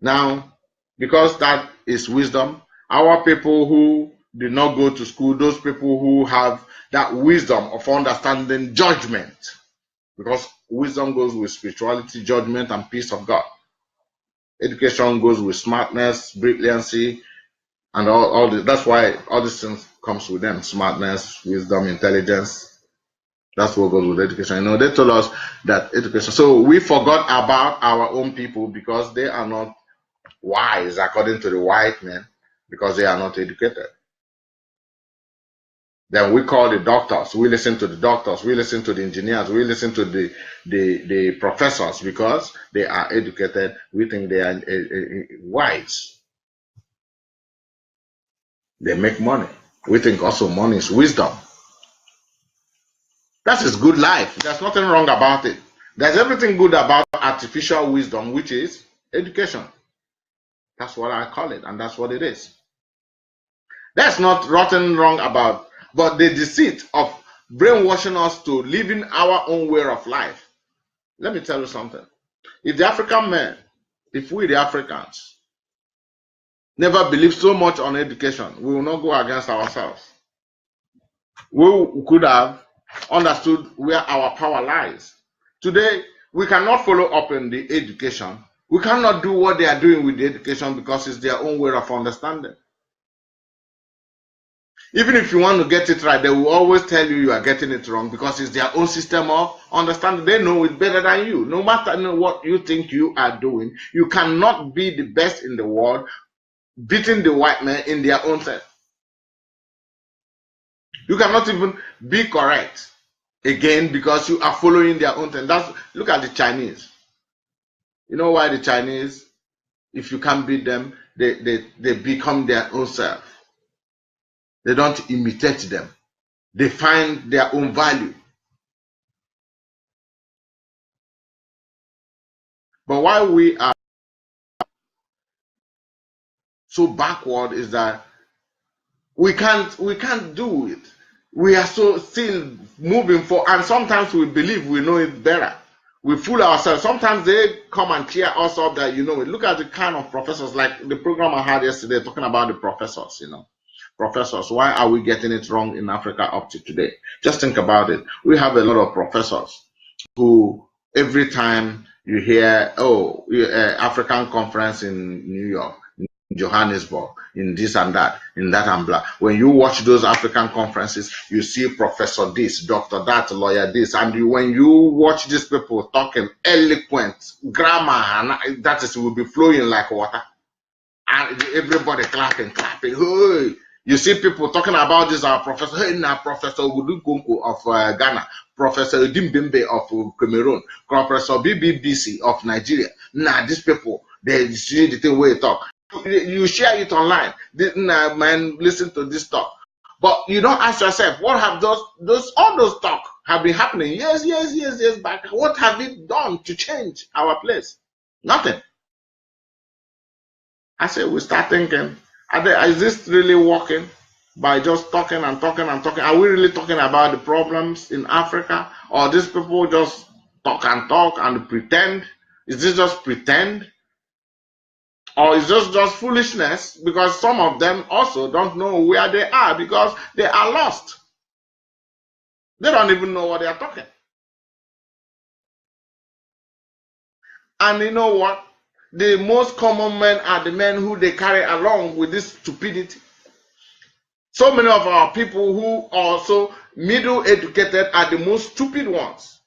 Now, because that is wisdom, our people who did not go to school, those people who have that wisdom of understanding judgment, because wisdom goes with spirituality, judgment, and peace of God. Education goes with smartness, brilliancy, and all this. That's why all these things comes with them: smartness, wisdom, intelligence. That's what goes with education. They told us that education. So we forgot about our own people because they are not wise according to the white men, because they are not educated. Then we call the doctors. We listen to the doctors. We listen to the engineers. We listen to the professors because they are educated. We think they are wise. They make money. We think also money is wisdom. That is good life. There's nothing wrong about it. There's everything good about artificial wisdom, which is education. That's what I call it, and that's what it is. There's not nothing wrong about, but the deceit of brainwashing us to living our own way of life. Let me tell you something. If the African men, if we the Africans never believe so much on education, we will not go against ourselves. We could have understood where our power lies. Today, we cannot follow up in the education. We cannot do what they are doing with the education because it's their own way of understanding. Even if you want to get it right, they will always tell you are getting it wrong because it's their own system of understanding. They know it better than you. No matter what you think you are doing, you cannot be the best in the world beating the white man in their own sense. You cannot even be correct again because you are following their own thing. Look at the Chinese. You know why the Chinese, if you can't beat them, they become their own self. They don't imitate them. They find their own value. But why we are so backward is that we can't do it. We are so still moving forward, and sometimes we believe we know it better. We fool ourselves. Sometimes they come and cheer us up that Look at the kind of professors, like the program I had yesterday talking about the professors. Professors, why are we getting it wrong in Africa up to today? Just think about it. We have a lot of professors who every time you hear, African conference in New York, Johannesburg, in this and that, in that and blah. When you watch those African conferences, you see professor this, doctor that, lawyer this, and when you watch these people talking eloquent grammar, and that is will be flowing like water, and everybody clapping. Hey. You see people talking about this, our professor, Professor Udukunku of Ghana, Professor Dimbembe of Cameroon, Professor BBBC of Nigeria. These people, they see the thing where you talk. You share it online. Man, listen to this talk. But you don't ask yourself, what have all those talk have been happening years back? What have it done to change our place? Nothing. I say we start thinking, is this really working by just talking and talking and talking? Are we really talking about the problems in Africa? Or these people just talk and pretend? Is this just pretend? Or is this just foolishness? Because some of them also don't know where they are because they are lost. They don't even know what they are talking. And you know what? The most common men are the men who they carry along with this stupidity. So many of our people who also middle educated are the most stupid ones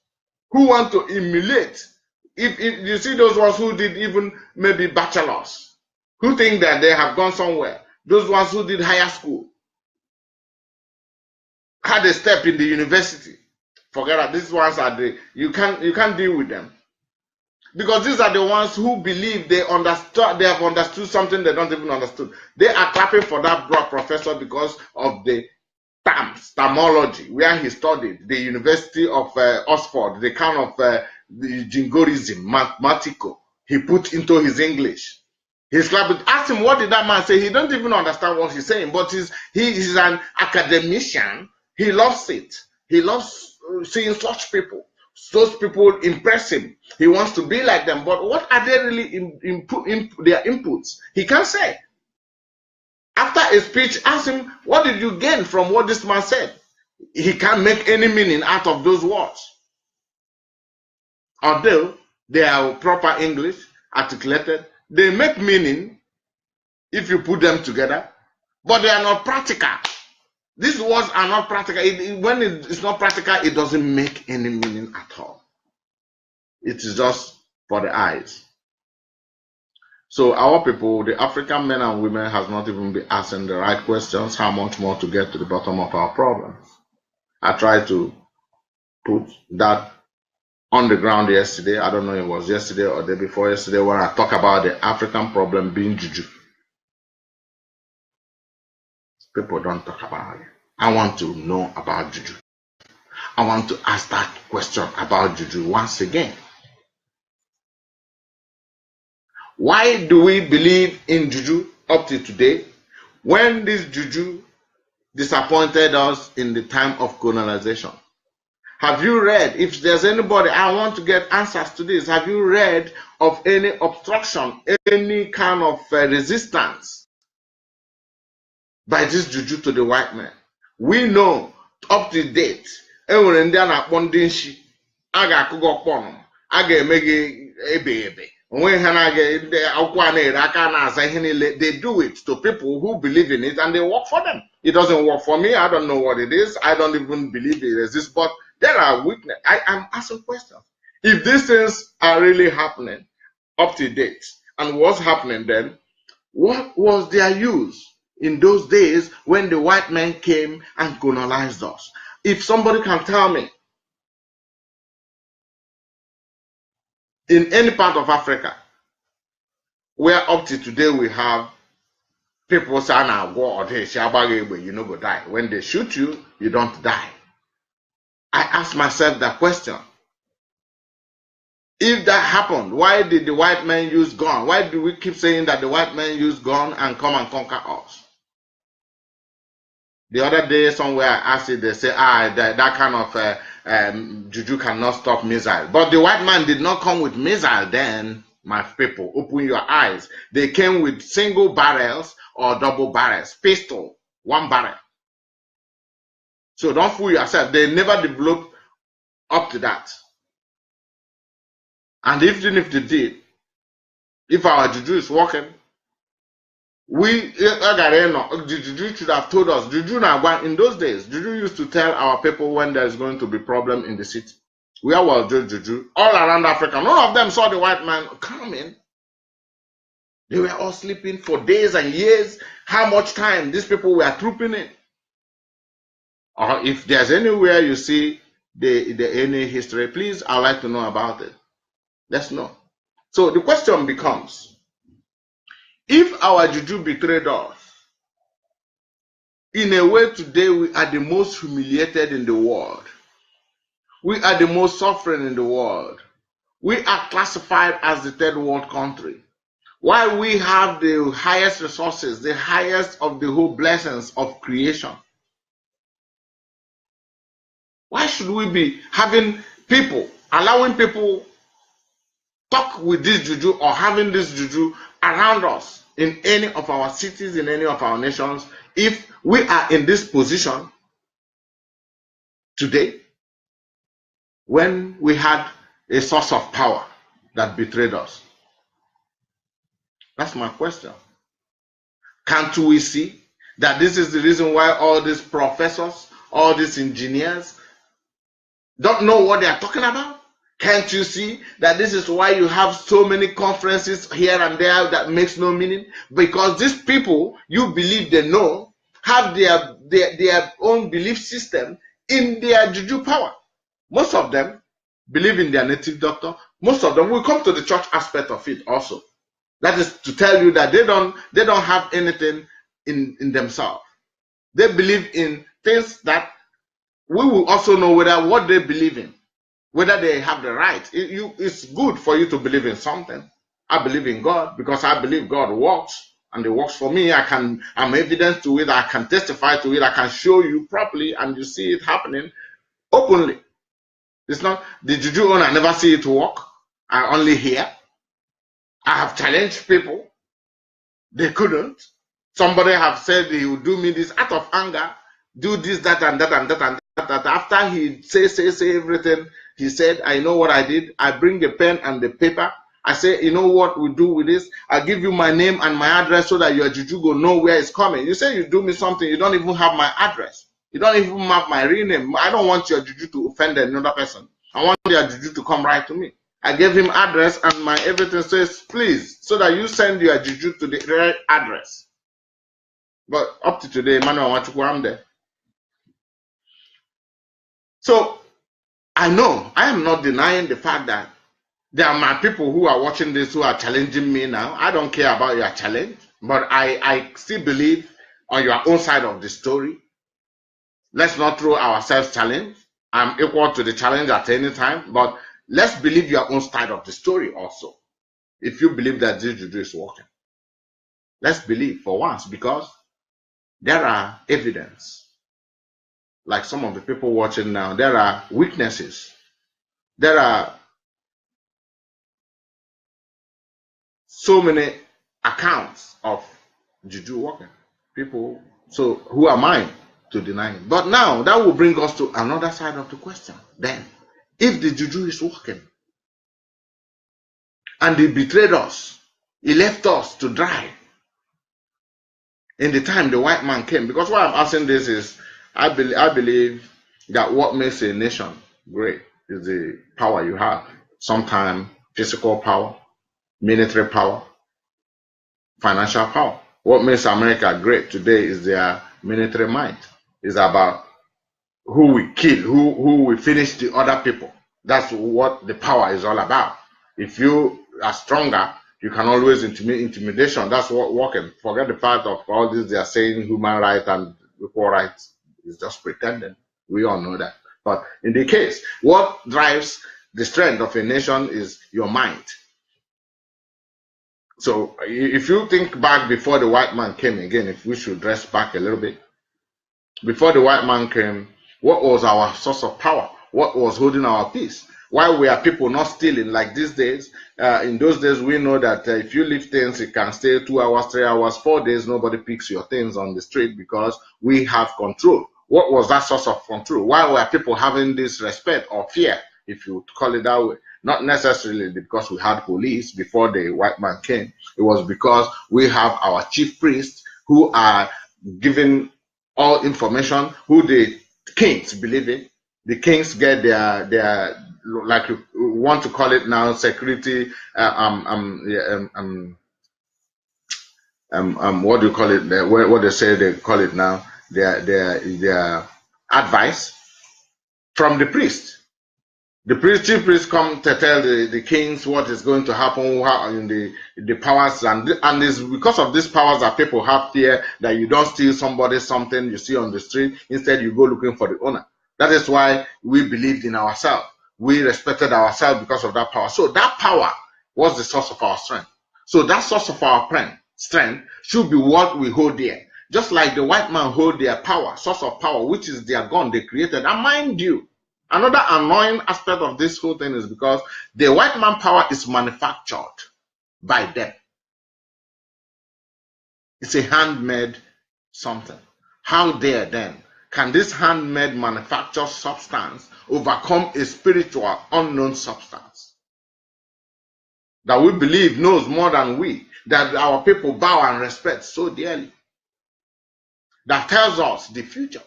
who want to emulate. If you see those ones who did even maybe bachelors, who think that they have gone somewhere, those ones who did higher school, had a step in the university, forget that. These ones are you can't deal with them, because these are the ones who believe they have understood something they don't even understood. They are clapping for that broad professor because of the terminology where he studied, the University of Oxford, the kind of the jingoism, mathematical he put into his English. He's clapping. Ask him, what did that man say? He don't even understand what he's saying, but he is an academician. He loves it. He loves seeing such people. Those people impress him. He wants to be like them. But what are they really their inputs? He can't say. After a speech, ask him, what did you gain from what this man said? He can't make any meaning out of those words. Although they are proper English, articulated, they make meaning if you put them together, but they are not practical. These words are not practical. When it's not practical, it doesn't make any meaning at all. It is just for the eyes. So our people, the African men and women, has not even been asking the right questions. How much more to get to the bottom of our problems? I tried to put that on the ground yesterday. I don't know if it was yesterday or the day before yesterday, when I talk about the African problem being juju. People don't talk about it. I want to know about juju. I want to ask that question about juju once again. Why do we believe in juju up to today, when this juju disappointed us in the time of colonization? Have you read, if there's anybody, I want to get answers to this, have you read of any obstruction, any kind of resistance by this juju to the white man? We know up to date, enwere ndị a na-akpọ ndị nshi, a ga-akụgọ ọkpọnụ, a ga-eme gị ebe ebe, onwe ha na-aga ndị akwụkwọ a na-ere aka na-aza ihe niile. They do it to people who believe in it and they work for them. It doesn't work for me. I don't know what it is. I don't even believe it exists, but there are weaknesses. I am asking questions. If these things are really happening up to date, and what's happening then, what was their use in those days when the white man came and colonized us? If somebody can tell me, in any part of Africa where up to today we have people saying, you know, go die. When they shoot you, you don't die. I ask myself that question. If that happened, why did the white man use gun? Why do we keep saying that the white man used gun and come and conquer us? The other day, somewhere I asked it, they say, that kind of juju cannot stop missile. But the white man did not come with missile then, my people. Open your eyes. They came with single barrels or double barrels. Pistol, one barrel. So don't fool yourself. They never developed up to that. And even if they did, if our juju is working, juju should have told us. Juju in those days, juju used to tell our people when there is going to be problem in the city. Where was juju? All around Africa. None of them saw the white man coming. They were all sleeping for days and years. How much time these people were trooping in? Or if there's anywhere you see any history, please, I'd like to know about it. Let's know. So the question becomes, if our juju betrayed us, in a way today we are the most humiliated in the world. We are the most suffering in the world. We are classified as the third world country. While we have the highest resources, the highest of the whole blessings of creation. Why should we be having people, allowing people talk with this juju or having this juju around us in any of our cities, in any of our nations, if we are in this position today when we had a source of power that betrayed us? That's my question. Can't we see that this is the reason why all these professors, all these engineers don't know what they are talking about? Can't you see that this is why you have so many conferences here and there that makes no meaning? Because these people you believe they know have their own belief system in their juju power. Most of them believe in their native doctor. Most of them will come to the church aspect of it also. That is to tell you that they don't have anything in themselves. They believe in things that we will also know whether what they believe in, whether they have the right. It's good for you to believe in something. I believe in God because I believe God works and it works for me. I'm evidence to it. I can testify to it. I can show you properly and you see it happening openly. It's not the juju owner never see it work. I only hear. I have challenged people. They couldn't. Somebody have said he will do me this out of anger, do this, that, and that, and that, and that. After he say everything, he said, I know what I did. I bring the pen and the paper. I say, you know what we do with this? I give you my name and my address so that your juju go know where it's coming. You say you do me something, you don't even have my address. You don't even have my real name. I don't want your juju to offend another person. I want your juju to come right to me. I gave him address and my everything says, please, so that you send your juju to the right address. But up to today, Emmanuel Nwachukwu, I'm there. So I know I am not denying the fact that there are my people who are watching this who are challenging me now. I don't care about your challenge, but I still believe on your own side of the story. Let's not throw ourselves challenge. I'm equal to the challenge at any time, but let's believe your own side of the story also. If you believe that this juju is working, let's believe for once, because there are evidence. Like some of the people watching now, there are witnesses. There are so many accounts of juju working. People, so who am I to deny it? But now that will bring us to another side of the question. Then, if the juju is working and he betrayed us, he left us to dry in the time the white man came. Because why I'm asking this is, I believe that what makes a nation great is the power you have. Sometimes physical power, military power, financial power. What makes America great today is their military might. It's about who we kill, who we finish the other people. That's what the power is all about. If you are stronger, you can always intimidation. That's what working. Forget the fact of all this they are saying human rights and equal rights. It's just pretending. We all know that. But in the case, what drives the strength of a nation is your mind. So if you think back before the white man came, again, if we should dress back a little bit, before the white man came, what was our source of power? What was holding our peace? Why were people not stealing like these days? In those days, we know that if you leave things, it can stay 2 hours, 3 hours, 4 days. Nobody picks your things on the street because we have control. What was that source of control? Why were people having this respect or fear, if you call it that way? Not necessarily because we had police before the white man came. It was because we have our chief priests who are giving all information, who the kings believe in. The kings get their like you want to call it now, security, what do you call it? What they say they call it now, their advice from the priest. The chief priest come to tell the kings what is going to happen, how in the powers, and it's because of these powers that people have fear that you don't steal something you see on the street. Instead, you go looking for the owner. That is why we believed in ourselves. We respected ourselves because of that power. So that power was the source of our strength. So that source of our strength should be what we hold dear. Just like the white man hold their power, source of power, which is their gun they created. And mind you, another annoying aspect of this whole thing is because the white man power is manufactured by them. It's a handmade something. How dare then can this handmade manufactured substance overcome a spiritual unknown substance that we believe knows more than we, that our people bow and respect so dearly, that tells us the future,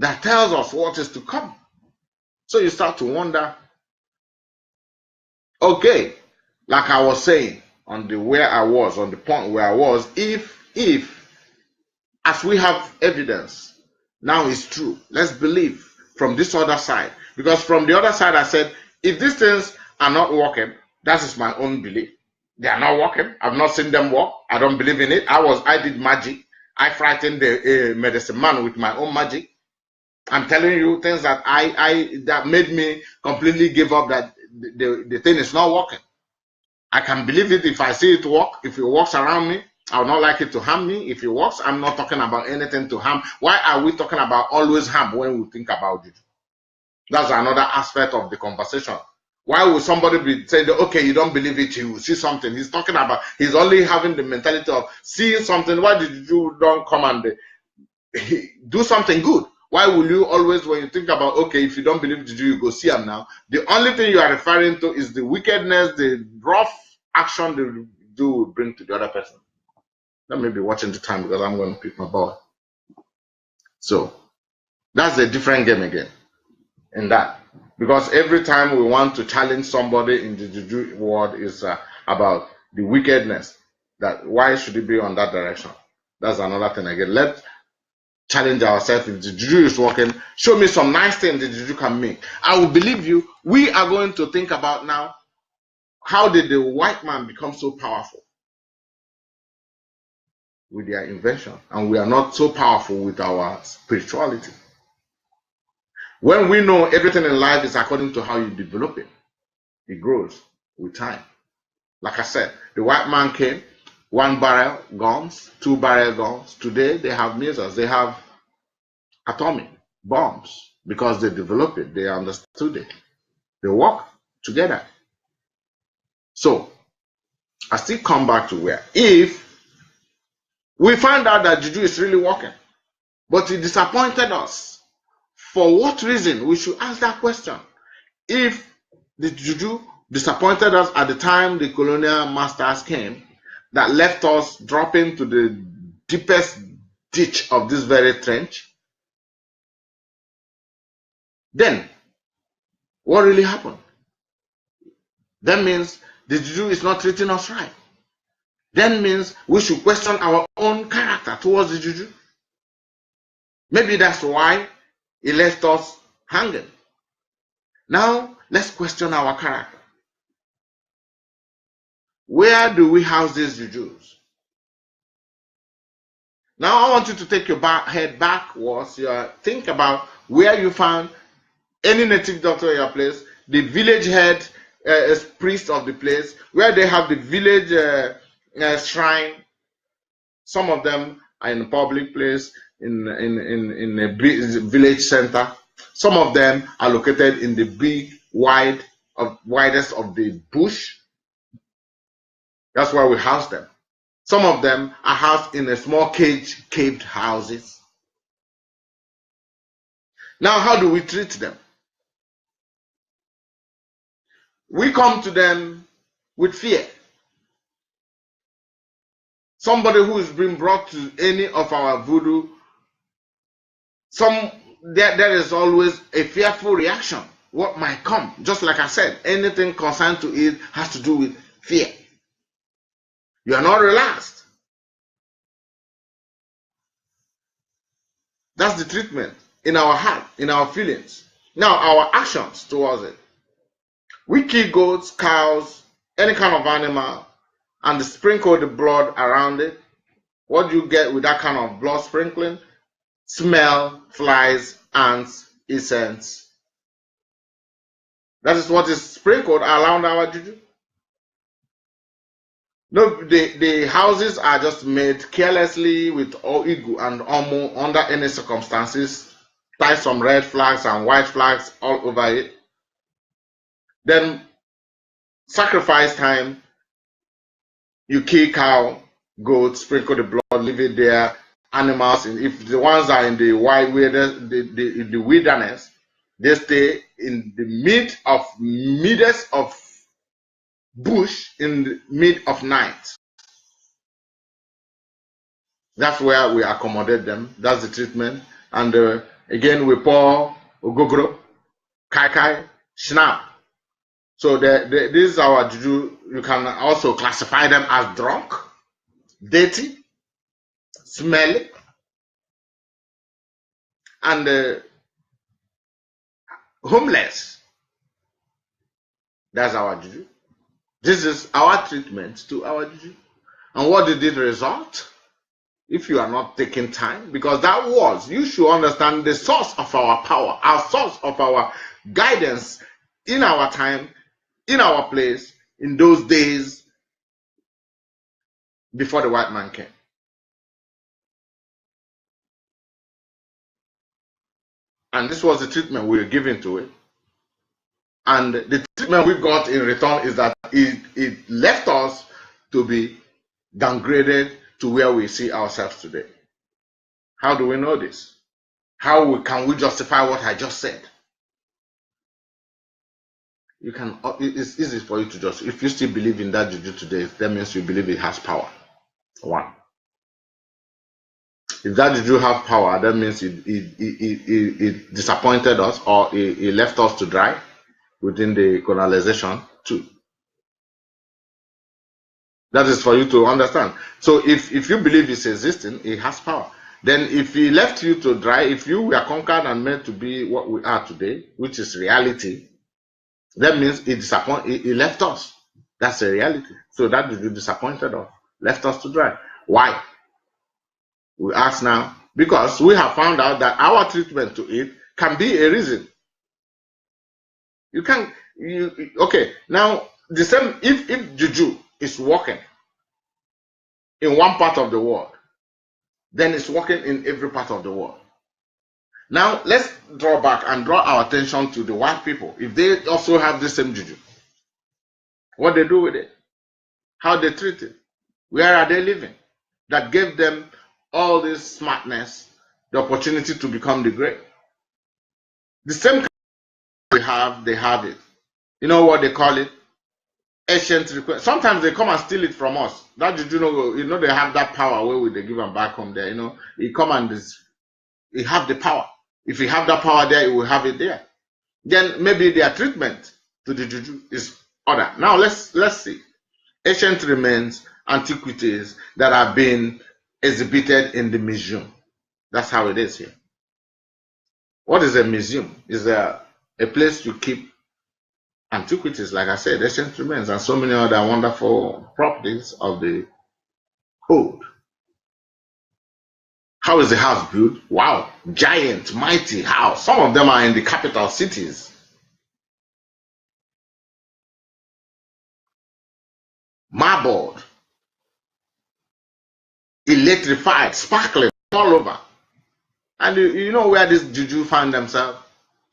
that tells us what is to come. So you start to wonder, okay, like I was saying, on the point where I was, if as we have evidence now is true, let's believe from this other side. Because from the other side, I said, if these things are not working, that is my own belief. They are not working. I've not seen them work. I don't believe in it. I did magic. I frightened the medicine man with my own magic. I'm telling you things that that made me completely give up, that the thing is not working. I can believe it if I see it work. If it works around me, I would not like it to harm me. If it works, I'm not talking about anything to harm. Why are we talking about always harm when we think about it? That's another aspect of the conversation. Why would somebody be saying, okay, you don't believe it, you see something? He's talking about, he's only having the mentality of seeing something. Why did you don't come and do something good? Why will you always, when you think about, okay, if you don't believe juju, you go see him now? The only thing you are referring to is the wickedness, the rough action the juju will bring to the other person. Let me be watching the time because I'm going to pick my ball. So that's a different game again in that. Because every time we want to challenge somebody in the juju world is about the wickedness. That why should it be on that direction? That's another thing again. Let's challenge ourselves. If the juju is working, show me some nice things the juju can make. I will believe you. We are going to think about now, how did the white man become so powerful with their invention, and we are not so powerful with our spirituality? When we know everything in life is according to how you develop it, it grows with time. Like I said, the white man came, 1 barrel guns, 2 barrel guns. Today they have missiles, they have atomic bombs because they developed it, they understood it, they work together. So I still come back to where, if we find out that juju is really working, but it disappointed us, for what reason? We should ask that question. If the juju disappointed us at the time the colonial masters came, that left us dropping to the deepest ditch of this very trench, then what really happened? That means the juju is not treating us right. That means we should question our own character towards the juju. Maybe that's why it left us hanging. Now, let's question our character. Where do we house these jujus? Now, I want you to take your head backwards. Think about where you found any native doctor in your place, the village head priest of the place, where they have the village shrine. Some of them are in a public place, in a village center. Some of them are located in the big, widest of the bush. That's where we house them. Some of them are housed in a small caved houses. Now, how do we treat them? We come to them with fear. Somebody who is being brought to any of our voodoo, there is always a fearful reaction. What might come? Just like I said, anything concerned to it has to do with fear. You are not relaxed. That's the treatment in our heart, in our feelings. Now, our actions towards it. We kill goats, cows, any kind of animal, and sprinkle the blood around it. What do you get with that kind of blood sprinkling? Smell, flies, ants, insects. That is what is sprinkled around our juju. No, the houses are just made carelessly with igu and omo under any circumstances. Tie some red flags and white flags all over it. Then sacrifice time, you kill cow, goat, sprinkle the blood, leave it there. Animals, if the ones are in the wilderness, they stay in the midst of bush in the mid of night. That's where we accommodate them. That's the treatment. And Again, we pour ogogoro, kai kai, snap. So this is our juju. You can also classify them as drunk, dirty, smelly, and homeless. That's our juju. This is our treatment to our juju. And what did it result? If you are not taking time, because that was, you should understand the source of our power, our source of our guidance in our time, in our place, in those days before the white man came. And this was the treatment we were giving to it. And the treatment we got in return is that it left us to be downgraded to where we see ourselves today. How do we know this? How can we justify what I just said? You can. It's easy for you to just. If you still believe in that juju today, that means you believe it has power. One. If that juju has power, that means it disappointed us, or it left us to dry within the colonization. Two. That is for you to understand. So if you believe it's existing, it has power. Then if he left you to dry, if you were conquered and meant to be what we are today, which is reality, that means it left us. That's a reality. So that juju disappointed us, left us to dry. Why? We ask now, because we have found out that our treatment to it can be a reason. Okay, now the same, if juju is working in one part of the world, then it's working in every part of the world. Now let's draw back and draw our attention to the white people. If they also have the same juju, what they do with it, how they treat it, where are they living? That gave them all this smartness, the opportunity to become the great. The same they have it. You know what they call it? Ancient request. Sometimes they come and steal it from us. That juju, they have that power where they give them back home there. He come and he have the power. If he have that power there, he will have it there. Then maybe their treatment to the juju is other. Now let's see. Ancient remains, antiquities that have been exhibited in the museum. That's how it is here. What is a museum? Is a place you keep antiquities, like I said, ancient remains, and so many other wonderful properties of the old. How is the house built? Wow, giant, mighty house. Some of them are in the capital cities. Marbled, electrified, sparkling all over. And you know where this juju find themselves?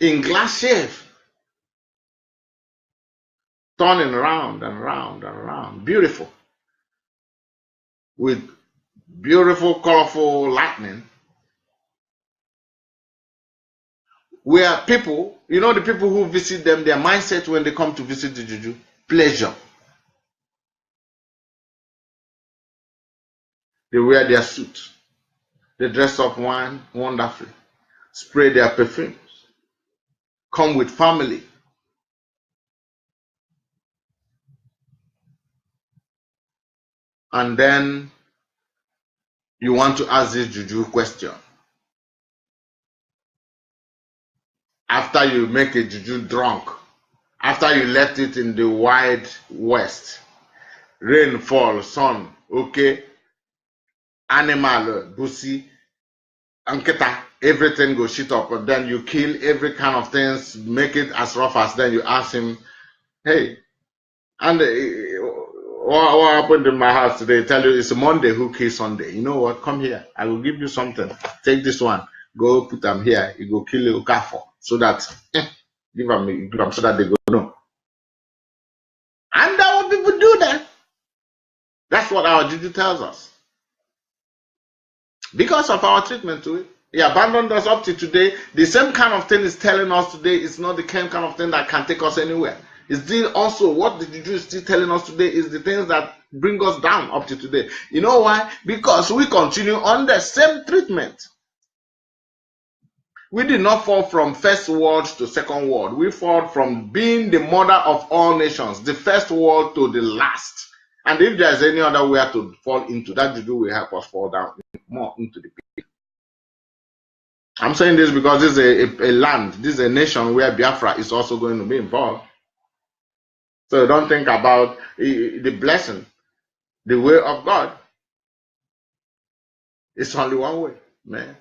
In glass shave. Turning round and round and round. Beautiful. With beautiful, colorful lightning. Where people, the people who visit them, their mindset when they come to visit the juju, pleasure. They wear their suits. They dress up wonderfully. Spray their perfumes. Come with family. And then you want to ask this juju question. After you make a juju drunk, after you left it in the wide west, rain fall, sun, okay, animal, bussy, anketa, everything go shit up, and then you kill every kind of things, make it as rough as, then you ask him, hey, and what happened in my house today? Tell you it's a Monday, who kills Sunday? You know what? Come here. I will give you something. Take this one. Go put them here. You go kill your car for, so that give them so that they go know. And that what people do that. That's what our juju tells us. Because of our treatment to it, he abandoned us up to today. The same kind of thing is telling us today. It's not the same kind of thing that can take us anywhere. It's still also what the juju is still telling us today is the things that bring us down up to today. You know why? Because we continue on the same treatment. We did not fall from first world to second world. We fall from being the mother of all nations, the first world to the last. And if there's any other way to fall into, that juju will help us fall down more into the pit. I'm saying this because this is a land, this is a nation where Biafra is also going to be involved. So don't think about the blessing, the way of God. It's only one way, man.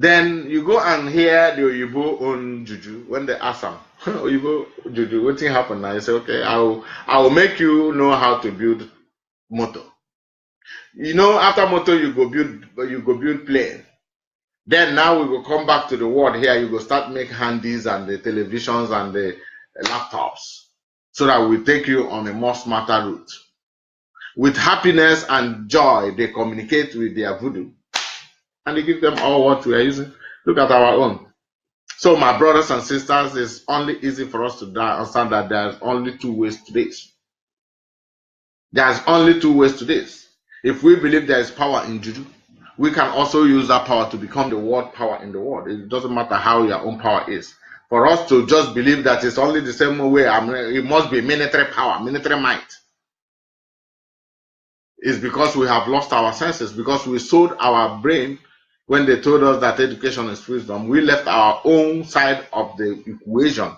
Then you go and hear the Oyibo on juju when they ask them, Oyibo juju, what thing happened now? You say, okay, I will make you know how to build motor. You know, after motor you go build plane. Then now we will come back to the world here. You go start make handies and the televisions and the laptops, so that we take you on a more smarter route. With happiness and joy, they communicate with their voodoo. And they give them all what we are using. Look at our own. So my brothers and sisters, it's only easy for us to understand that there's only two ways to this. There's only two ways to this. If we believe there is power in juju, we can also use that power to become the world power in the world. It doesn't matter how your own power is. For us to just believe that it's only the same way, it must be military power, military might. It's because we have lost our senses, because we sold our brain. When they told us that education is wisdom, we left our own side of the equation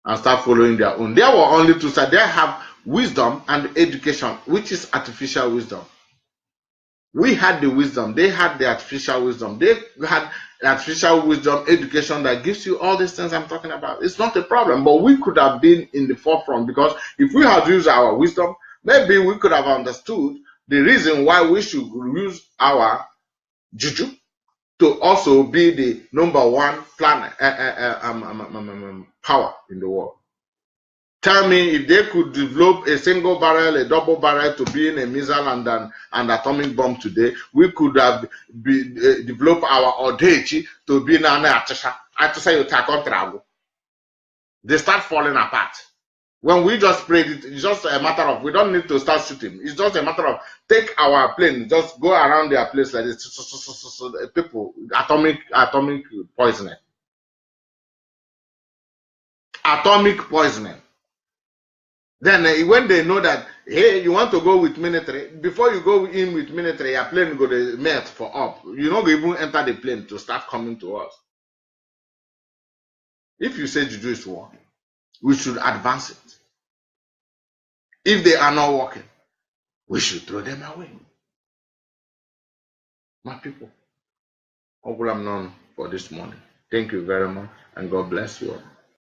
and start following their own. There were only two sides. They have wisdom and education, which is artificial wisdom. We had the wisdom. They had the artificial wisdom. They had artificial wisdom education that gives you all these things I'm talking about. It's not a problem, but we could have been in the forefront, because if we had used our wisdom, maybe we could have understood the reason why we should use our juju to also be the number one planet power in the world. Tell me, if they could develop a single barrel, a double barrel to be in a missile and an atomic bomb today, we could have developed our Odechi to be in an Atisha. They start falling apart. When we just prayed, it's just a matter of, we don't need to start shooting. It's just a matter of take our plane, just go around their place like this. People, atomic poisoning. Atomic poisoning. Then when they know that, hey, you want to go with military, before you go in with military, your plane go to melt for up. You not even enter the plane to start coming to us. If you say juju is war, we should advance it. If they are not working, we should throw them away. My people, all I'm known for this morning. Thank you very much, and God bless you all.